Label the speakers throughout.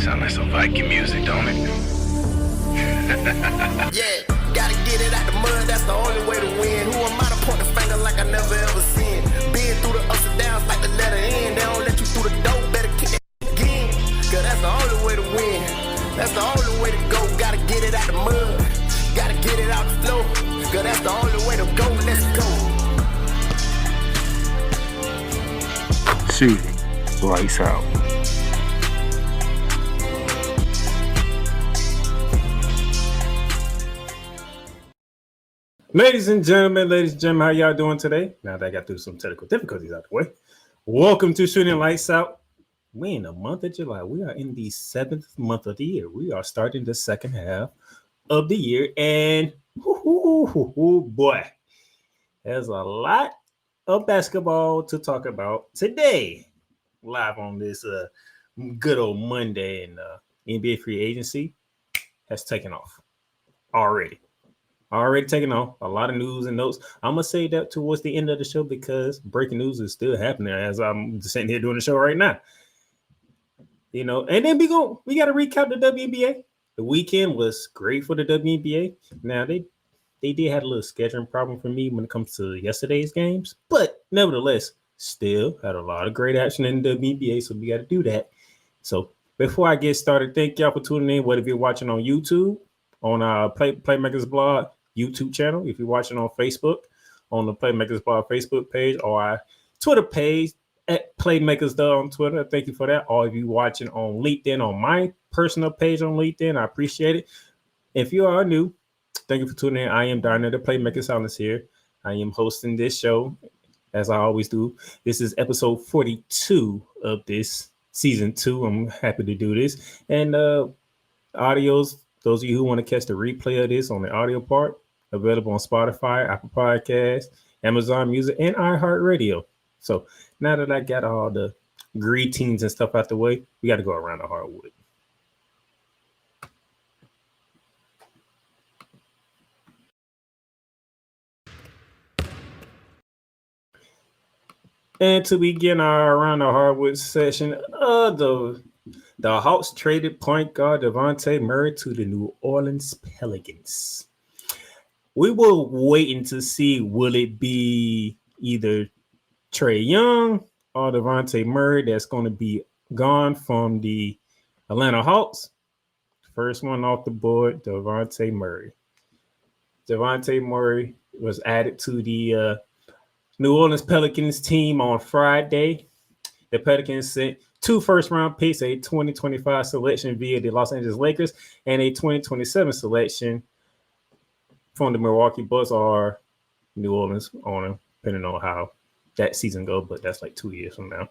Speaker 1: Sound like some Viking music, don't it?
Speaker 2: Yeah, gotta get it out the mud, that's the only way to win. Who am I to point the finger like I never ever seen? Been through the ups and downs like the letter N. They don't let you through the door, better kick it again. Cause that's the only way to win. That's the only way to go. Gotta get it out the mud, gotta get it out the flow. Cause that's the only way to go, let's go.
Speaker 3: Shooting lights out.
Speaker 4: Ladies and gentlemen, how y'all doing today? Now that I got through some technical difficulties out the way, welcome to Shooting Lights Out. We in the month of July. We are in the 7th month of the year. We are starting the second half of the year, and boy, there's a lot of basketball to talk about today. Live on this good old Monday, and NBA free agency has taken off already. Taking off. A lot of news and notes. I'm gonna say that towards the end of the show because breaking news is still happening as I'm sitting here doing the show right now. You know, and then we got to recap the WNBA. The weekend was great for the WNBA. Now they did have a little scheduling problem for me when it comes to yesterday's games, but nevertheless, still had a lot of great action in the WNBA. So we got to do that. So before I get started, thank y'all for tuning in. Whether you're watching on YouTube, on our Playmakers Blog YouTube channel, if you're watching on Facebook, on the Playmakers Blog Facebook page, or our Twitter page at Playmakers on Twitter. Thank you for that. Or if you're watching on LinkedIn, on my personal page on LinkedIn, I appreciate it. If you are new, thank you for tuning in. I am Darnell, the Playmaker Silence here. I am hosting this show, as I always do. This is episode 42 of this season 2. I'm happy to do this. And audios, those of you who want to catch the replay of this on the audio part, available on Spotify, Apple Podcasts, Amazon Music, and iHeartRadio. So now that I got all the greetings and stuff out the way, we got to go around the hardwood. And to begin our around the hardwood session, the Hawks traded point guard Devontae Murray to the New Orleans Pelicans. We were waiting to see, will it be either Trae Young or Devontae Murray that's going to be gone from the Atlanta Hawks? First one off the board, Devontae Murray. Devontae Murray was added to the New Orleans Pelicans team on Friday. The Pelicans sent 2 first-round picks, a 2025 selection via the Los Angeles Lakers, and a 2027 selection from the Milwaukee Bucks or New Orleans owner, depending on how that season goes, but that's like 2 years from now.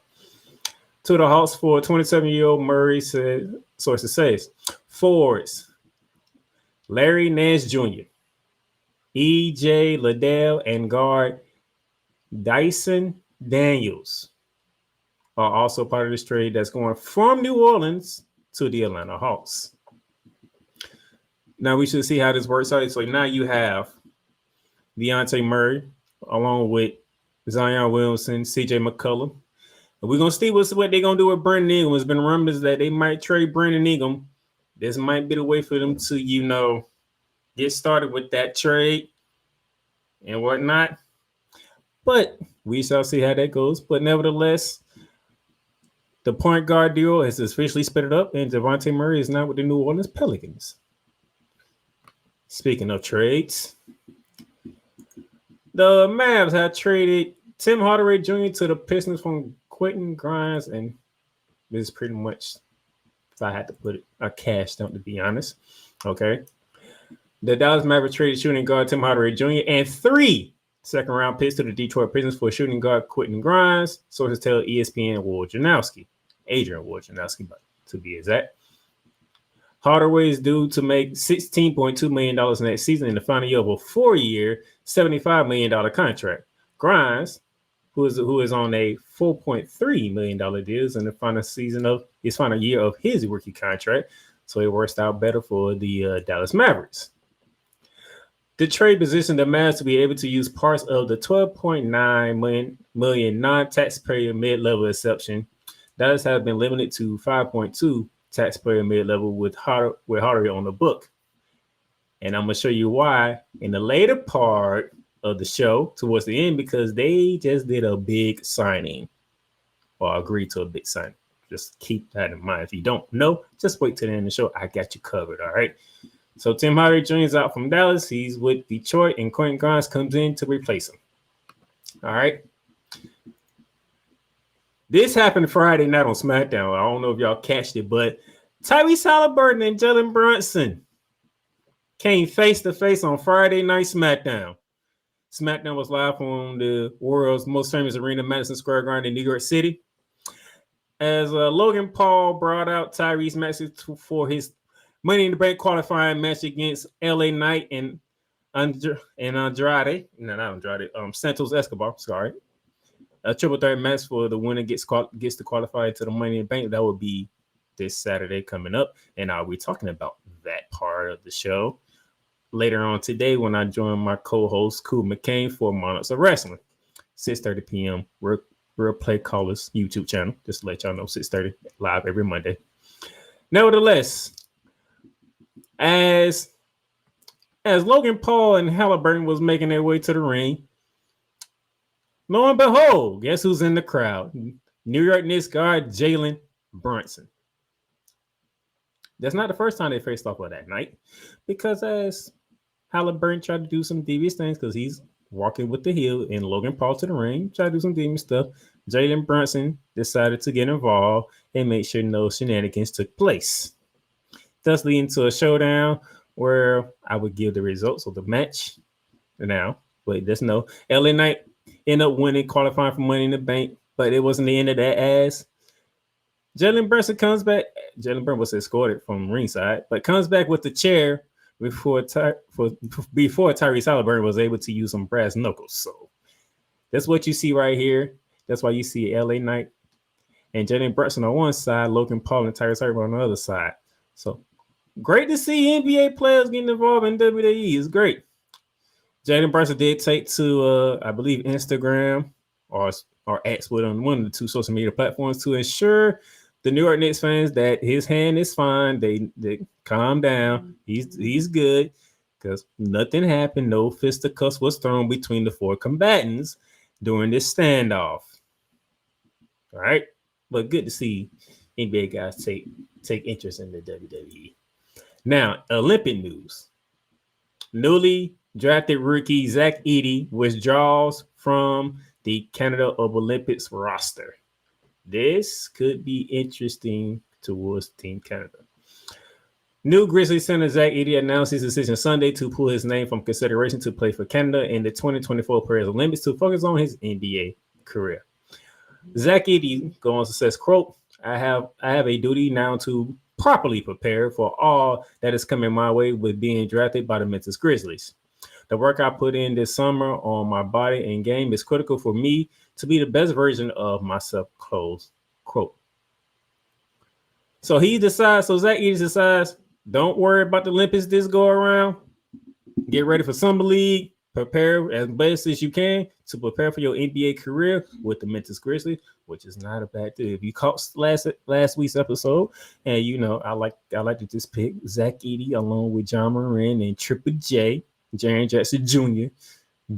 Speaker 4: To the Hawks for 27-year-old Murray, said sources says, forwards, Larry Nance Jr., E.J. Liddell, and guard Dyson Daniels are also part of this trade that's going from New Orleans to the Atlanta Hawks. Now we should see how this works out. So now you have Deontay Murray along with Zion Williamson, CJ McCollum. And we're going to see what they're going to do with Brandon Ingram. There's been rumors that they might trade Brandon Ingram. This might be the way for them to, get started with that trade and whatnot. But we shall see how that goes. But nevertheless, the point guard duo has officially split it up, and Devontae Murray is now with the New Orleans Pelicans. Speaking of trades, the Mavs have traded Tim Hardaway Jr. to the Pistons from Quentin Grimes, and this is pretty much, if I had to put it, a cash dump, to be honest. Okay. The Dallas Mavericks traded shooting guard Tim Hardaway Jr. and 3 second-round picks to the Detroit Pistons for shooting guard Quentin Grimes. Sources tell ESPN Adrian Wojnarowski, but to be exact. Hardaway is due to make $16.2 million next season in the final year of a 4-year, $75 million contract. Grimes, who is on a $4.3 million deal, in the final season of his final year of his rookie contract, so it works out better for the Dallas Mavericks. The trade positioned the Mavs to be able to use parts of the $12.9 million non-taxpayer mid-level exception. Dallas has been limited to $5.2 taxpayer mid-level with Harder on the book. And I'm going to show you why in the later part of the show towards the end, because they just did a big signing or agreed to a big signing. Just keep that in mind. If you don't know, just wait till the end of the show. I got you covered, all right? So Tim Hardaway Jr. is out from Dallas. He's with Detroit, and Quentin Grimes comes in to replace him. All right? This happened Friday night on SmackDown. I don't know if y'all catched it, but Tyrese Halliburton and Jalen Brunson came face-to-face on Friday Night SmackDown. SmackDown was live on the world's most famous arena, Madison Square Garden in New York City. As Logan Paul brought out Tyrese Maxey for his Money in the Bank qualifying match against LA Knight and Andrade. No, not Andrade. Santos Escobar, sorry. A triple threat match for the winner gets to qualify to the Money in the Bank. That will be this Saturday coming up. And I'll be talking about that part of the show later on today when I join my co-host, Cool McCain, for Monarchs of Wrestling. 6:30 p.m. Real Play Callers YouTube channel. Just to let y'all know, 6:30 live every Monday. Nevertheless, as Logan Paul and Halliburton was making their way to the ring, lo and behold, guess who's in the crowd? New York Knicks guard Jalen Brunson. That's not the first time they faced off with that night, because as Halliburton tried to do some devious things because he's walking with the heel and Logan Paul to the ring, tried to do some devious stuff, Jalen Brunson decided to get involved and make sure no shenanigans took place, thus leading to a showdown where I would give the results of the match now. But there's no LA Knight ended up winning, qualifying for Money in the Bank, but it wasn't the end of that as Jalen Brunson comes back. Jalen Brunson was escorted from ringside, but comes back with the chair before Tyrese Halliburton was able to use some brass knuckles. So that's what you see right here. That's why you see LA Knight and Jalen Brunson on one side, Logan Paul and Tyrese Halliburton on the other side. So great to see NBA players getting involved in WWE. It's great. Jalen Brunson did take to, I believe, Instagram or X with on one of the two social media platforms to ensure the New York Knicks fans that his hand is fine. They calm down. He's good because nothing happened. No fisticuffs was thrown between the four combatants during this standoff. All right, but good to see NBA guys take interest in the WWE. Now, Olympic news. Newly drafted rookie Zach Edey withdraws from the Canada of Olympics roster. This could be interesting towards Team Canada. New Grizzlies center Zach Edey announced his decision Sunday to pull his name from consideration to play for Canada in the 2024 Paris Olympics to focus on his NBA career. Zach Edey goes on to say, quote, I have a duty now to properly prepare for all that is coming my way with being drafted by the Memphis Grizzlies. The work I put in this summer on my body and game is critical for me to be the best version of myself, close quote. So Zach Edey decides, don't worry about the Olympics this go around. Get ready for Summer League. Prepare as best as you can to prepare for your NBA career with the Memphis Grizzlies, which is not a bad thing. If you caught last week's episode, and you know I like to just pick Zach Edey along with John Moran and Triple J, Jaren Jackson Jr.,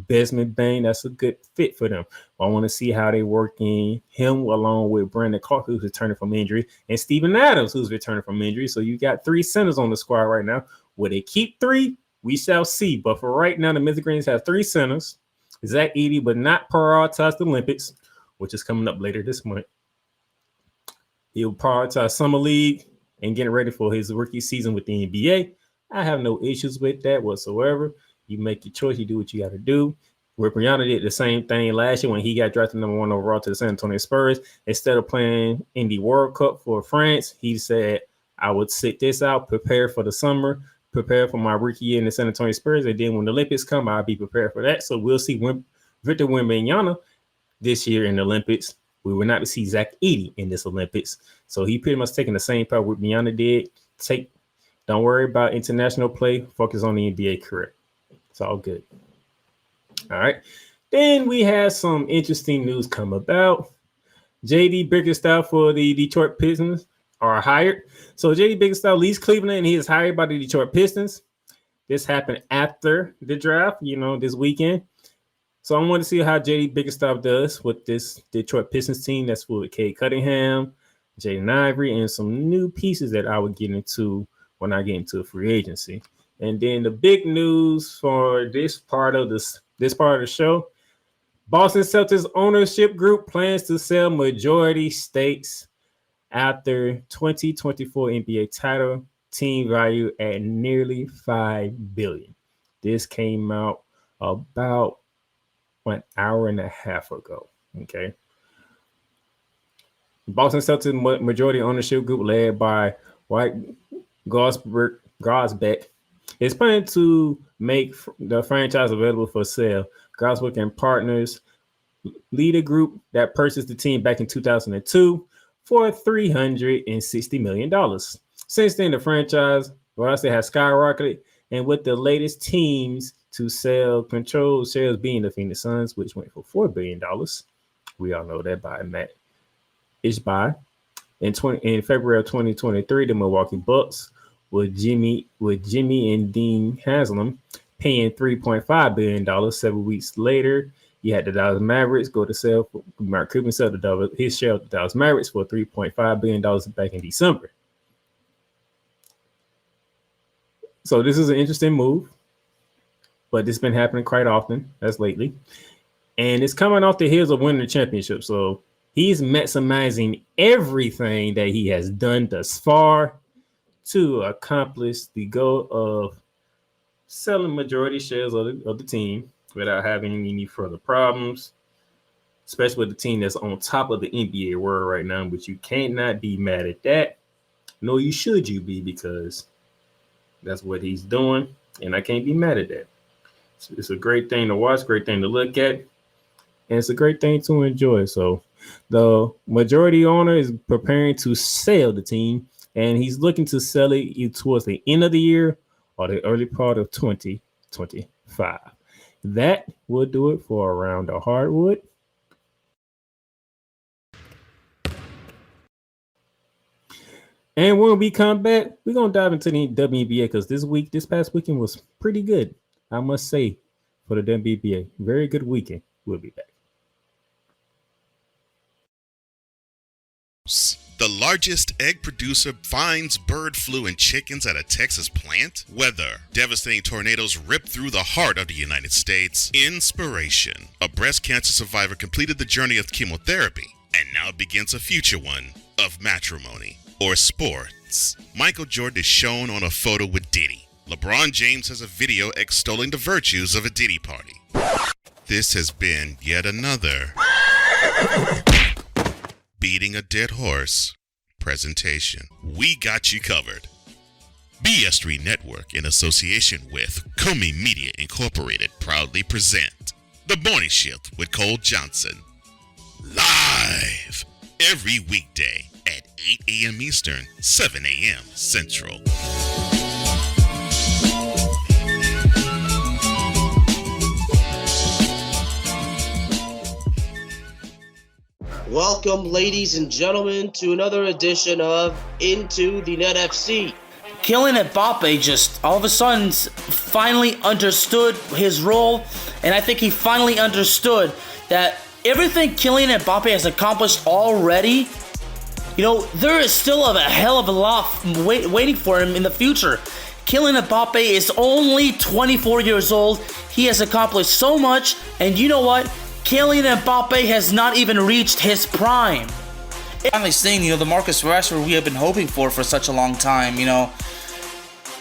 Speaker 4: Desmond Bain. That's a good fit for them. I want to see how they work in him along with Brandon Clark, who's returning from injury, and Steven Adams, who's returning from injury. So you got three centers on the squad right now. Will they keep three? We shall see. But for right now, the Memphis Grizzlies have three centers. Zach Edey would not prioritize the Olympics, which is coming up later this month. He'll prioritize Summer League and getting ready for his rookie season with the NBA. I have no issues with that whatsoever. You make your choice. You do what you got to do. Rick Brianna did the same thing last year when he got drafted number 1 overall to the San Antonio Spurs. Instead of playing in the World Cup for France, he said, I would sit this out, prepare for the summer, prepare for my rookie year in the San Antonio Spurs, and then when the Olympics come, I'll be prepared for that. So we'll see Victor Wembanyama this year in the Olympics. We will not see Zach Edey in this Olympics. So he pretty much taking the same path what Wembanyama did. Don't worry about international play. Focus on the NBA career. It's all good. All right. Then we have some interesting news come about. JD Bickerstaff for the Detroit Pistons are hired. So JD Bickerstaff leaves Cleveland and he is hired by the Detroit Pistons. This happened after the draft, this weekend. So I want to see how JD Bickerstaff does with this Detroit Pistons team that's full of Cade Cunningham, Jaden Ivory, and some new pieces that I would get into when I get into free agency. And then the big news for this part of the show, Boston Celtics ownership group plans to sell majority stakes after 2024 NBA title, team value at nearly $5 billion. This came out about an hour and a half ago. Okay. Boston Celtics majority ownership group led by White Gosbeck is planning to make the franchise available for sale. Gosbeck and partners lead a group that purchased the team back in 2002 for $360 million. Since then, the franchise, has skyrocketed, and with the latest teams to sell control shares being the Phoenix Suns, which went for $4 billion. We all know that by Matt Ishbia. In February of 2023, the Milwaukee Bucks with Jimmy and Dean Haslam paying $3.5 billion. 7 weeks later, you had the Dallas Mavericks go to sell. Mark Cuban sold his share of the Dallas Mavericks for $3.5 billion back in December. So this is an interesting move, but it's been happening quite often as lately. And it's coming off the heels of winning the championship. So he's maximizing everything that he has done thus far to accomplish the goal of selling majority shares of the team without having any further problems, especially with the team that's on top of the NBA world right now, but you cannot be mad at that. No, you should be, because that's what he's doing, and I can't be mad at that. It's a great thing to watch, great thing to look at, and it's a great thing to enjoy. So the majority owner is preparing to sell the team, and he's looking to sell it towards the end of the year or the early part of 2025. That will do it for Around the Hardwood. And when we come back, we're going to dive into the WNBA because this past weekend was pretty good, I must say, for the WNBA. Very good weekend. We'll be back.
Speaker 1: The largest egg producer finds bird flu in chickens at a Texas plant. Weather. Devastating tornadoes rip through the heart of the United States. Inspiration. A breast cancer survivor completed the journey of chemotherapy and now begins a future one of matrimony or sports. Michael Jordan is shown on a photo with Diddy. LeBron James has a video extolling the virtues of a Diddy party. This has been yet another Beating a Dead Horse presentation. We got you covered. BS3 Network, in association with Comey Media Incorporated, proudly present The Morning Shift with Cole Johnson. Live every weekday at 8 a.m. Eastern, 7 a.m. Central.
Speaker 3: Welcome, ladies and gentlemen, to another edition of Into the Net FC.
Speaker 5: Kylian Mbappe just all of a sudden finally understood his role, and I think he finally understood that everything Kylian Mbappe has accomplished already, there is still a hell of a lot waiting for him in the future. Kylian Mbappe is only 24 years old. He has accomplished so much, and you know what? Kylian Mbappe has not even reached his prime.
Speaker 6: Finally seeing, the Marcus Rashford we have been hoping for such a long time,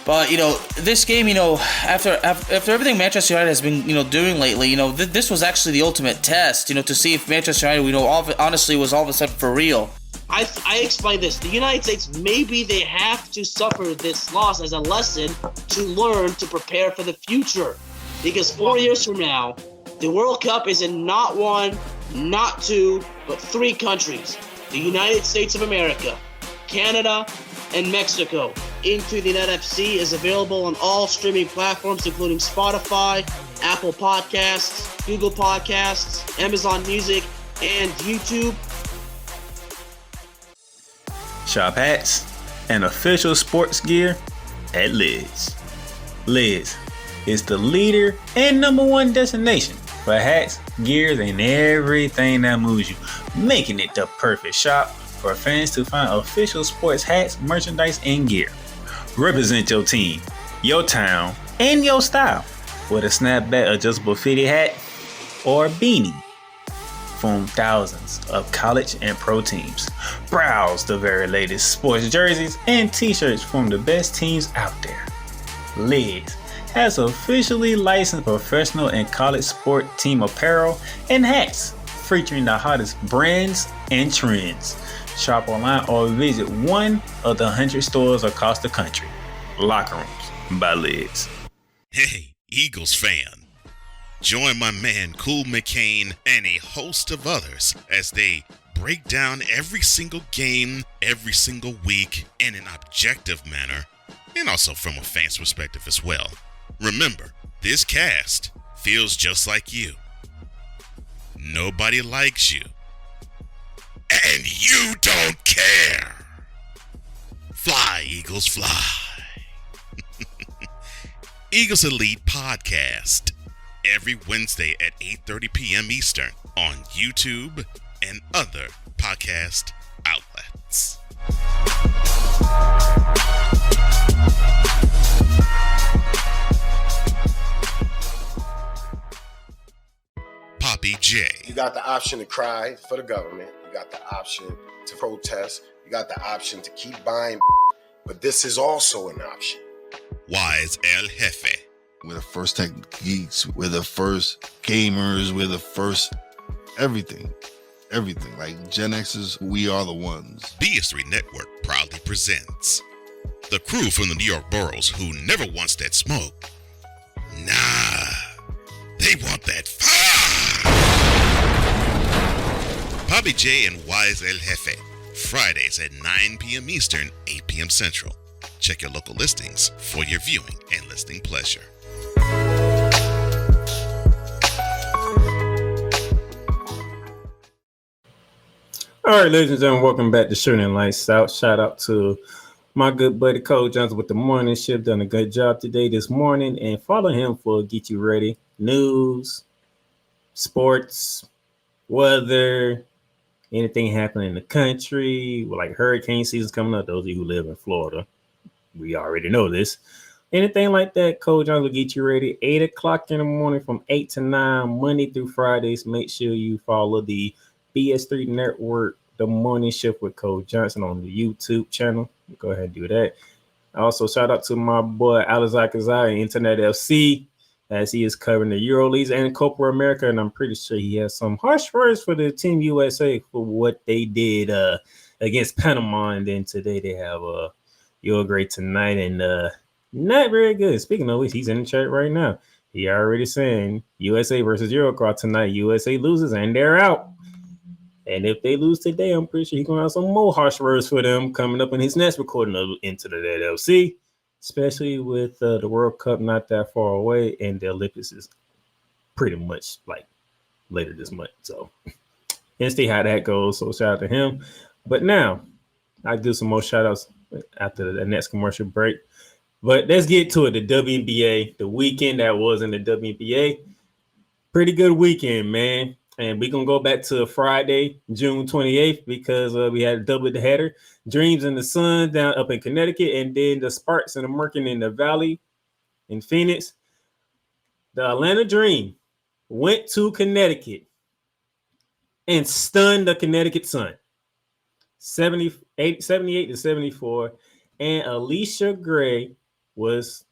Speaker 6: But, this game, after everything Manchester United has been, doing lately, this was actually the ultimate test, to see if Manchester United, honestly was all of a sudden for real.
Speaker 3: I explained this. The United States, maybe they have to suffer this loss as a lesson to learn to prepare for the future. Because 4 years from now, the World Cup is in not one, not two, but three countries. The United States of America, Canada, and Mexico. Into the Net FC is available on all streaming platforms, including Spotify, Apple Podcasts, Google Podcasts, Amazon Music, and YouTube.
Speaker 4: Shop hats and official sports gear at Lids. Lids is the leader and number one destination for hats, gears, and everything that moves you, making it the perfect shop for fans to find official sports hats, merchandise, and gear. Represent your team, your town, and your style with a snapback adjustable fitted hat or beanie from thousands of college and pro teams. Browse the very latest sports jerseys and t-shirts from the best teams out there. Lids has officially licensed professional and college sport team apparel and hats featuring the hottest brands and trends. Shop online or visit one of the 100 stores across the country. Locker Rooms by Lids.
Speaker 1: Hey, Eagles fan. Join my man Cool McCain and a host of others as they break down every single game, every single week in an objective manner, and also from a fan's perspective as well. Remember, this cast feels just like you. Nobody likes you. And you don't care. Fly, Eagles, fly. Eagles Elite Podcast. Every Wednesday at 8:30 p.m. Eastern on YouTube and other podcast outlets. Poppy J.
Speaker 7: You got the option to cry for the government. You got the option to protest. You got the option to keep buying. But this is also an option.
Speaker 1: Wise El Jefe.
Speaker 8: We're the first tech geeks. We're the first gamers. We're the first everything. Everything. Like Gen X's, we are the ones.
Speaker 1: BS3 Network proudly presents the crew from the New York boroughs who never wants that smoke. Nah, they want that fire. Poppy J and Wise El Jefe. Fridays at 9 p.m. Eastern, 8 p.m. Central. Check your local listings for your viewing and listening pleasure.
Speaker 4: All right, ladies and gentlemen, welcome back to Shooting Lights Out. Shout out to my good buddy Cole Johnson with the morning shift. Done a good job today this morning, and follow him for Get You Ready news, sports, weather, anything happening in the country, like hurricane season's coming up. Those of you who live in Florida, we already know this. Anything like that, Cole Johnson will get you ready. 8 o'clock in the morning from 8 to 9, Monday through Fridays. Make sure you follow the BS3 Network, the morning shift with Cole Johnson on the YouTube channel. Go ahead and do that. Also, shout out to my boy Alizai Kazai, Internet FC, as he is covering the EuroLeagues and Copa America. And I'm pretty sure he has some harsh words for the Team USA for what they did against Panama. And then today they have Uruguay tonight, and not very good. Speaking of which, he's in the chat right now. He already saying USA versus Uruguay tonight. USA loses and they're out. And if they lose today, I'm pretty sure he's going to have some more harsh words for them coming up in his next recording of Into the LC, especially with the World Cup not that far away, and the Olympics is pretty much like later this month. So, and see how that goes. So, shout out to him. But now, I'll do some more shout outs after the next commercial break. But let's get to it. The WNBA, the weekend that was in the WNBA. Pretty good weekend, man. And we're going to go back to Friday, June 28th, because we had a double header. Dreams in the Sun down up in Connecticut, and then the Sparks and the Merkin in the Valley in Phoenix. The Atlanta Dream went to Connecticut and stunned the Connecticut Sun. 78 to 74. And Alicia Gray was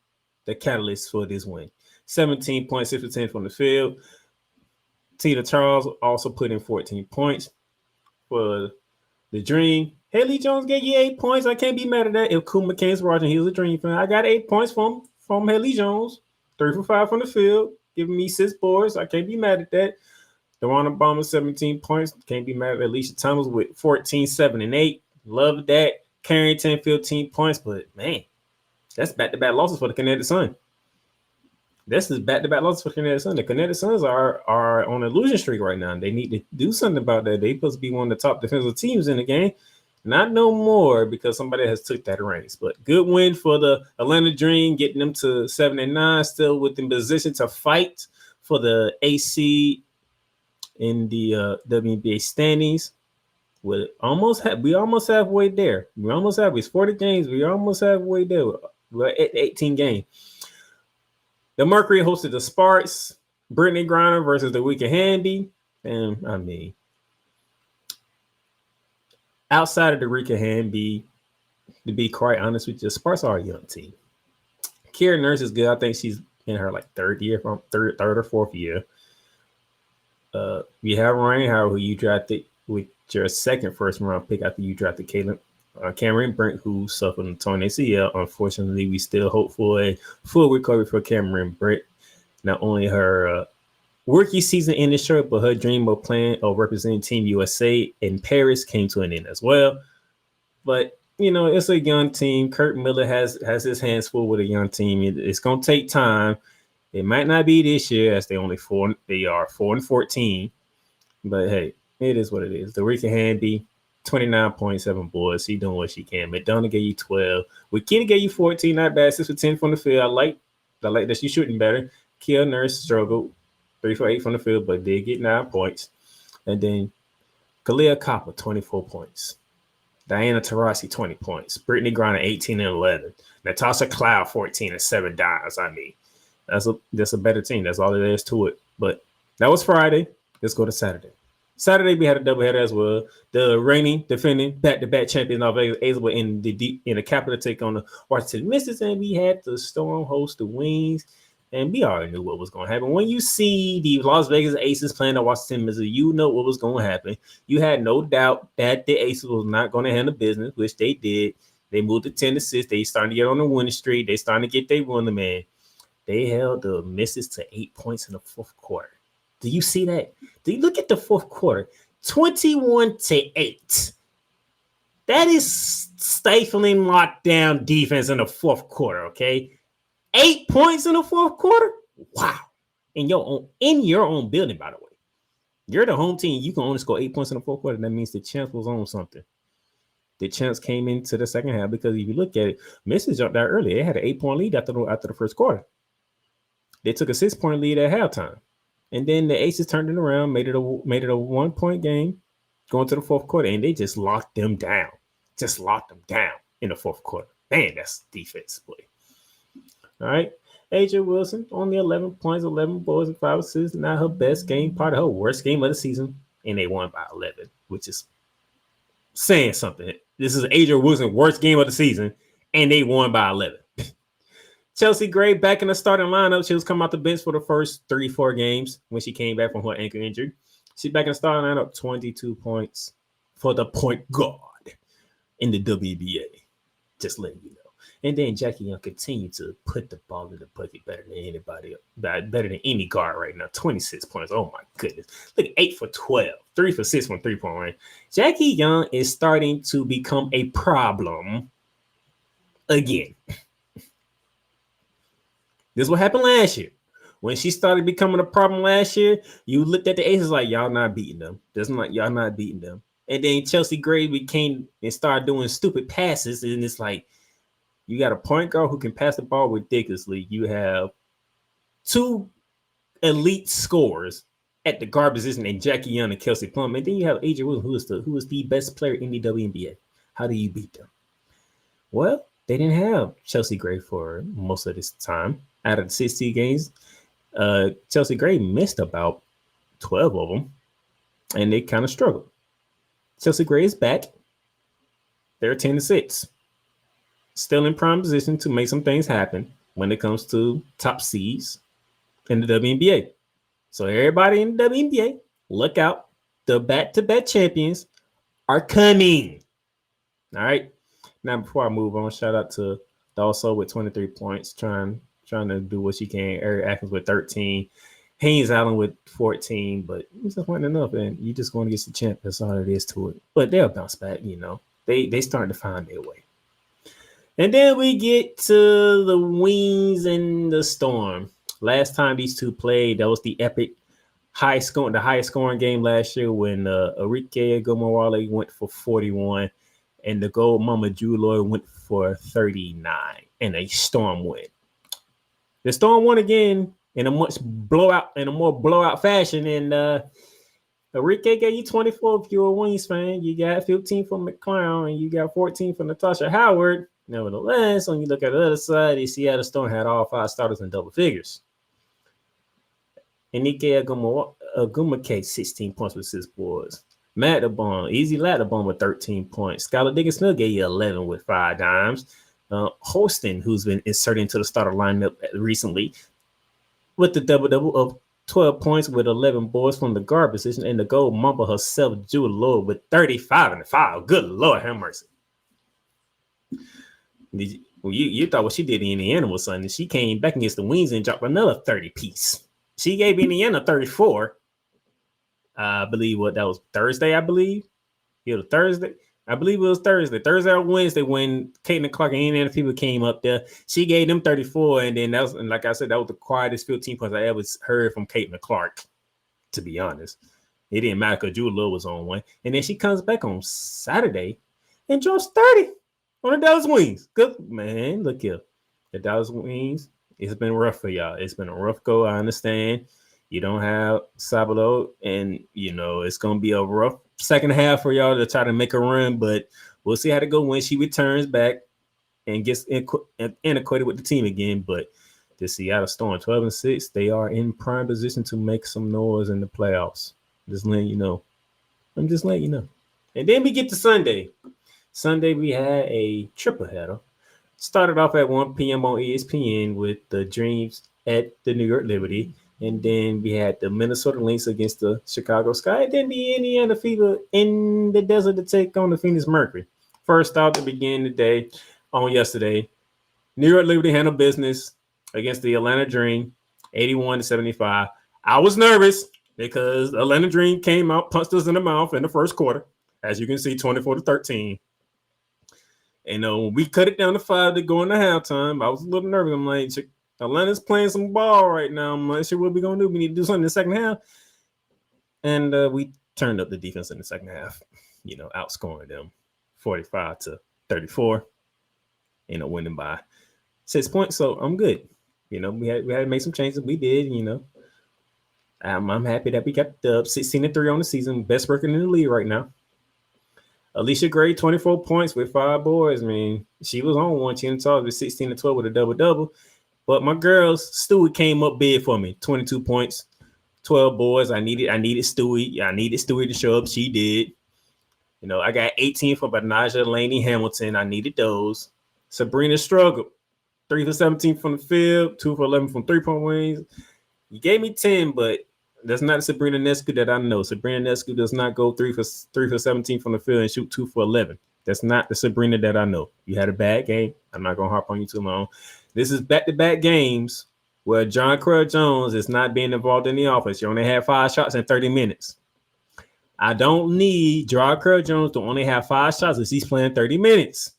Speaker 4: the catalyst for this win. 17.6 for 10 from the field. Tina Charles also put in 14 points for the Dream. Haley Jones gave you 8 points. I can't be mad at that. If Cool McCain's watching, he was a Dream fan. I got 8 points from Haley Jones. 3 for 5 from the field, giving me 6 boards. I can't be mad at that. DeWanna Bauman, 17 points. Can't be mad at Alicia Thomas with 14, 7, and 8. Love that. Carrington, 15 points. But, man, that's back-to-back losses for the Connecticut Sun. This is back-to-back losses for Connecticut Sun. The Connecticut Suns are on a losing streak right now. They need to do something about that. They're supposed to be one of the top defensive teams in the game. Not no more because somebody has took that reins. But good win for the Atlanta Dream, getting them to 7-9, still within position to fight for the AC in the WNBA standings. We almost halfway there. It's 40 games. We're almost halfway there. We're at 18 games. The Mercury hosted the Sparks. Brittany Griner versus the Weekend Handy. And I mean, outside of the Rika Hanby, to be quite honest with you, the Sparks are a young team. Kira Nurse is good. I think she's in her like third or fourth year. You have Ryan Howard, who you drafted with your second first round pick after you drafted Cameron Brent, who suffered a torn ACL. Unfortunately, we still hope for a full recovery for Cameron Brent. Not only her rookie season ended short, but her dream of playing or representing Team USA in Paris came to an end as well. But you know, it's a young team. Kurt Miller has his hands full with a young team. It's going to take time. It might not be this year, as they are 4-14. But hey, it is what it is. The Rika Hanby, 29.7 boards. She doing what she can. McDonough gave you 12. Wikita gave you 14. Not bad. 6 for 10 from the field. I like that she's shooting better. Kia Nurse struggled. 3 for 8 from the field, but did get 9 points. And then Kalia Copper, 24 points. Diana Taurasi, 20 points. Brittany Griner, 18 and 11. Natasha Cloud, 14 and 7 dimes. I mean, that's a better team. That's all there is to it. But that was Friday. Let's go to Saturday. Saturday, we had a doubleheader as well. The reigning, defending, back-to-back champion of Azle in the capital take on the Washington Mystics, and we had the Storm host the Wings, and we already knew what was going to happen. When you see the Las Vegas Aces playing the Washington Mystics, you know what was going to happen. You had no doubt that the Aces was not going to handle business, which they did. They moved to 10-6. They started to get on the winning streak. They started to get their run, man. They held the Mystics to 8 points in the fourth quarter. Do you see that? Do you look at the fourth quarter? 21-8. That is stifling lockdown defense in the fourth quarter, okay? 8 points in the fourth quarter? Wow. In your own building, by the way. You're the home team. You can only score 8 points in the fourth quarter. That means the Champs was on something. The Champs came into the second half because if you look at it, Mystics jumped out early. They had an 8-point lead after the first quarter. They took a 6-point lead at halftime. And then the Aces turned it around, made it a 1-point game going to the fourth quarter, and they just locked them down. Just locked them down in the fourth quarter. Man, that's defense play. All right. AJ Wilson, only 11 points, 11 boards, and 5 assists. Not her best game, part of her worst game of the season, and they won by 11, which is saying something. This is AJ Wilson's worst game of the season, and they won by 11. Chelsea Gray back in the starting lineup. She was coming off the bench for the first 3-4 games when she came back from her ankle injury. She's back in the starting lineup, 22 points for the point guard in the WNBA. Just letting you know. And then Jackie Young continued to put the ball in the bucket better than anybody else, better than any guard right now. 26 points. Oh my goodness. Look, 8 for 12, 3 for 6 from 3-point range. Jackie Young is starting to become a problem again. This is what happened last year. When she started becoming a problem last year, you looked at the Aces like, y'all not beating them. Doesn't like y'all not beating them. And then Chelsea Gray became and started doing stupid passes. And it's like, you got a point guard who can pass the ball ridiculously. You have 2 elite scorers at the guard position in Jackie Young and Kelsey Plum. And then you have AJ Wilson, who is the best player in the WNBA. How do you beat them? Well, they didn't have Chelsea Gray for most of this time. Out of the 60 games, Chelsea Gray missed about 12 of them, and they kind of struggled. Chelsea Gray is back. They're 10-6. Still in prime position to make some things happen when it comes to top seeds in the WNBA. So everybody in the WNBA, look out. The back-to-back champions are coming. All right. Now, before I move on, shout out to Dawso with 23 points, trying to do what she can. Eric Atkins with 13. Haynes Allen with 14, but it's just wasn't enough, and you just going to get the champ. That's all it is to it. But they'll bounce back, you know. They starting to find their way. And then we get to the Wings and the Storm. Last time these two played, that was the epic highest scoring game last year when Enrique Gomorrale went for 41. and the gold mama Drew Lloyd went for 39 and a Storm win. The Storm won again in a more blowout fashion, and Enrique gave you 24 if you're a Wings fan. You got 15 from McClown, and you got 14 from Natasha Howard. Nevertheless, when you look at the other side, the Seattle Storm had all 5 starters in double figures. Enike Agumake, 16 points with 6 boards. Matt DeBon, Easy Latterbaum with 13 points. Skylar Diggins-Smith gave you 11 with 5 dimes. Holston, who's been inserted into the starter lineup recently, with the double-double of 12 points with 11 boards from the guard position, and the gold mamba herself, Jewel Lord, with 35 and 5. Good Lord, have mercy. You thought what she did in Indiana was something. She came back against the Wings and dropped another 30 piece. She gave Indiana 34. I believe that was Thursday, I believe. It was Thursday. I believe it was Thursday. Thursday or Wednesday when Caitlin Clark and Indiana people came up there. She gave them 34, and then and like I said, that was the quietest 15 points I ever heard from Caitlin Clark, to be honest. It didn't matter because Drew Love was on one. And then she comes back on Saturday and drops 30 on the Dallas Wings. Good, man. Look here. The Dallas Wings, it's been rough for y'all. It's been a rough go. I understand. You don't have Sabalo, and, it's going to be a rough second half for y'all to try to make a run, but we'll see how to go when she returns back and gets integrated with the team again. But the Seattle Storm, 12-6, they are in prime position to make some noise in the playoffs. Just letting you know. I'm just letting you know. And then we get to Sunday. Sunday, we had a triple header. Started off at 1 p.m. on ESPN with the Dreams at the New York Liberty. And then we had the Minnesota Lynx against the Chicago Sky. And then the Indiana Fever in the desert to take on the Phoenix Mercury. First off, to begin the day on yesterday, New York Liberty handled business against the Atlanta Dream, 81-75. I was nervous because Atlanta Dream came out, punched us in the mouth in the first quarter. As you can see, 24-13. And we cut it down to 5 to go into halftime. I was a little nervous. I'm like, Atlanta's playing some ball right now. I'm not sure what we're going to do. We need to do something in the second half. And we turned up the defense in the second half, outscoring them 45-34, winning by 6 points. So I'm good. We had to make some changes. We did, I'm happy that we got the 16-3 on the season. Best record in the league right now. Alicia Gray, 24 points with 5 boards. I mean, she was on one. She was 16-12 with a double-double. But my girls, Stewie came up big for me. 22 points, 12 boards. I needed Stewie. I needed Stewie to show up. She did. I got 18 for Banaja Laney Hamilton. I needed those. Sabrina struggled. 3 for 17 from the field, 2 for 11 from three-point range. You gave me 10, but that's not Sabrina Nescu that I know. Sabrina Nescu does not go 3 for 17 from the field and shoot 2 for 11. That's not the Sabrina that I know. You had a bad game. I'm not going to harp on you too long. This is back-to-back games where John Crowell Jones is not being involved in the offense. You only had 5 shots in 30 minutes. I don't need John Crowell Jones to only have 5 shots as he's playing 30 minutes.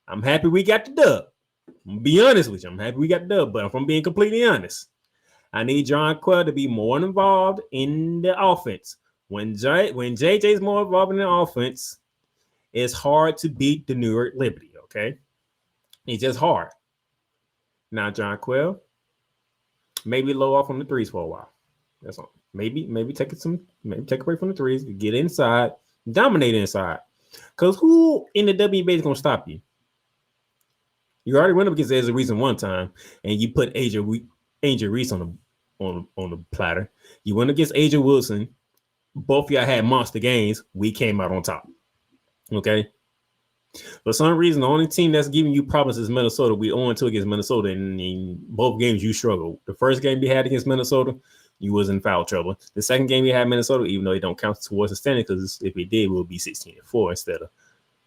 Speaker 4: I'm happy we got the dub. I'm going to be honest with you. I'm happy we got the dub, but if I'm being completely honest, I need John Crowell to be more involved in the offense. When JJ's more involved in the offense, it's hard to beat the New York Liberty, okay? It's just hard. Now, John Quell, maybe low off on the threes for a while. That's all. Maybe take away from the threes, get inside, dominate inside. Because who in the WNBA is going to stop you? You already went up against Ezra Reese one time, and you put Angel Reese on the platter. You went against Angel Wilson. Both of y'all had monster games. We came out on top. Okay? For some reason, the only team that's giving you problems is Minnesota. We 0-2 against Minnesota, and in both games you struggled. The first game we had against Minnesota, you was in foul trouble. The second game we had Minnesota, even though it don't count towards the standing, because if we did, we'll be 16-4 instead of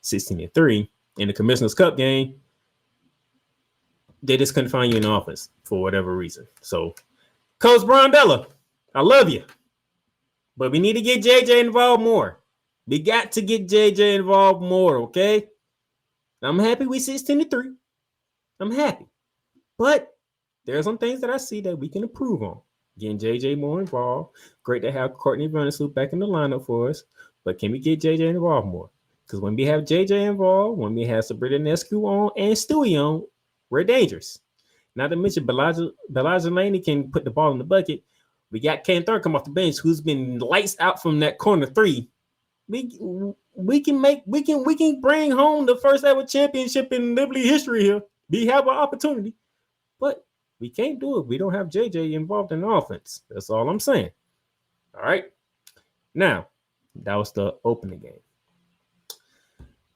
Speaker 4: 16-3. In the Commissioner's Cup game, they just couldn't find you in the offense for whatever reason. So, Coach Brondella, I love you, but we need to get JJ involved more. We got to get JJ involved more, okay? I'm happy we 16-3. I'm happy. But there are some things that I see that we can improve on. Getting JJ more involved. Great to have Courtney Vandersloot back in the lineup for us. But can we get JJ involved more? Because when we have JJ involved, when we have Sabrina Nescu on and Stewie on, we're dangerous. Not to mention Belaja Laney can put the ball in the bucket. We got Ken Thurr come off the bench, who's been lights out from that corner three. We can bring home the first ever championship in Liberty history here. We have an opportunity, but we can't do it. We don't have JJ involved in the offense. That's all I'm saying. All right. Now, that was the opening game.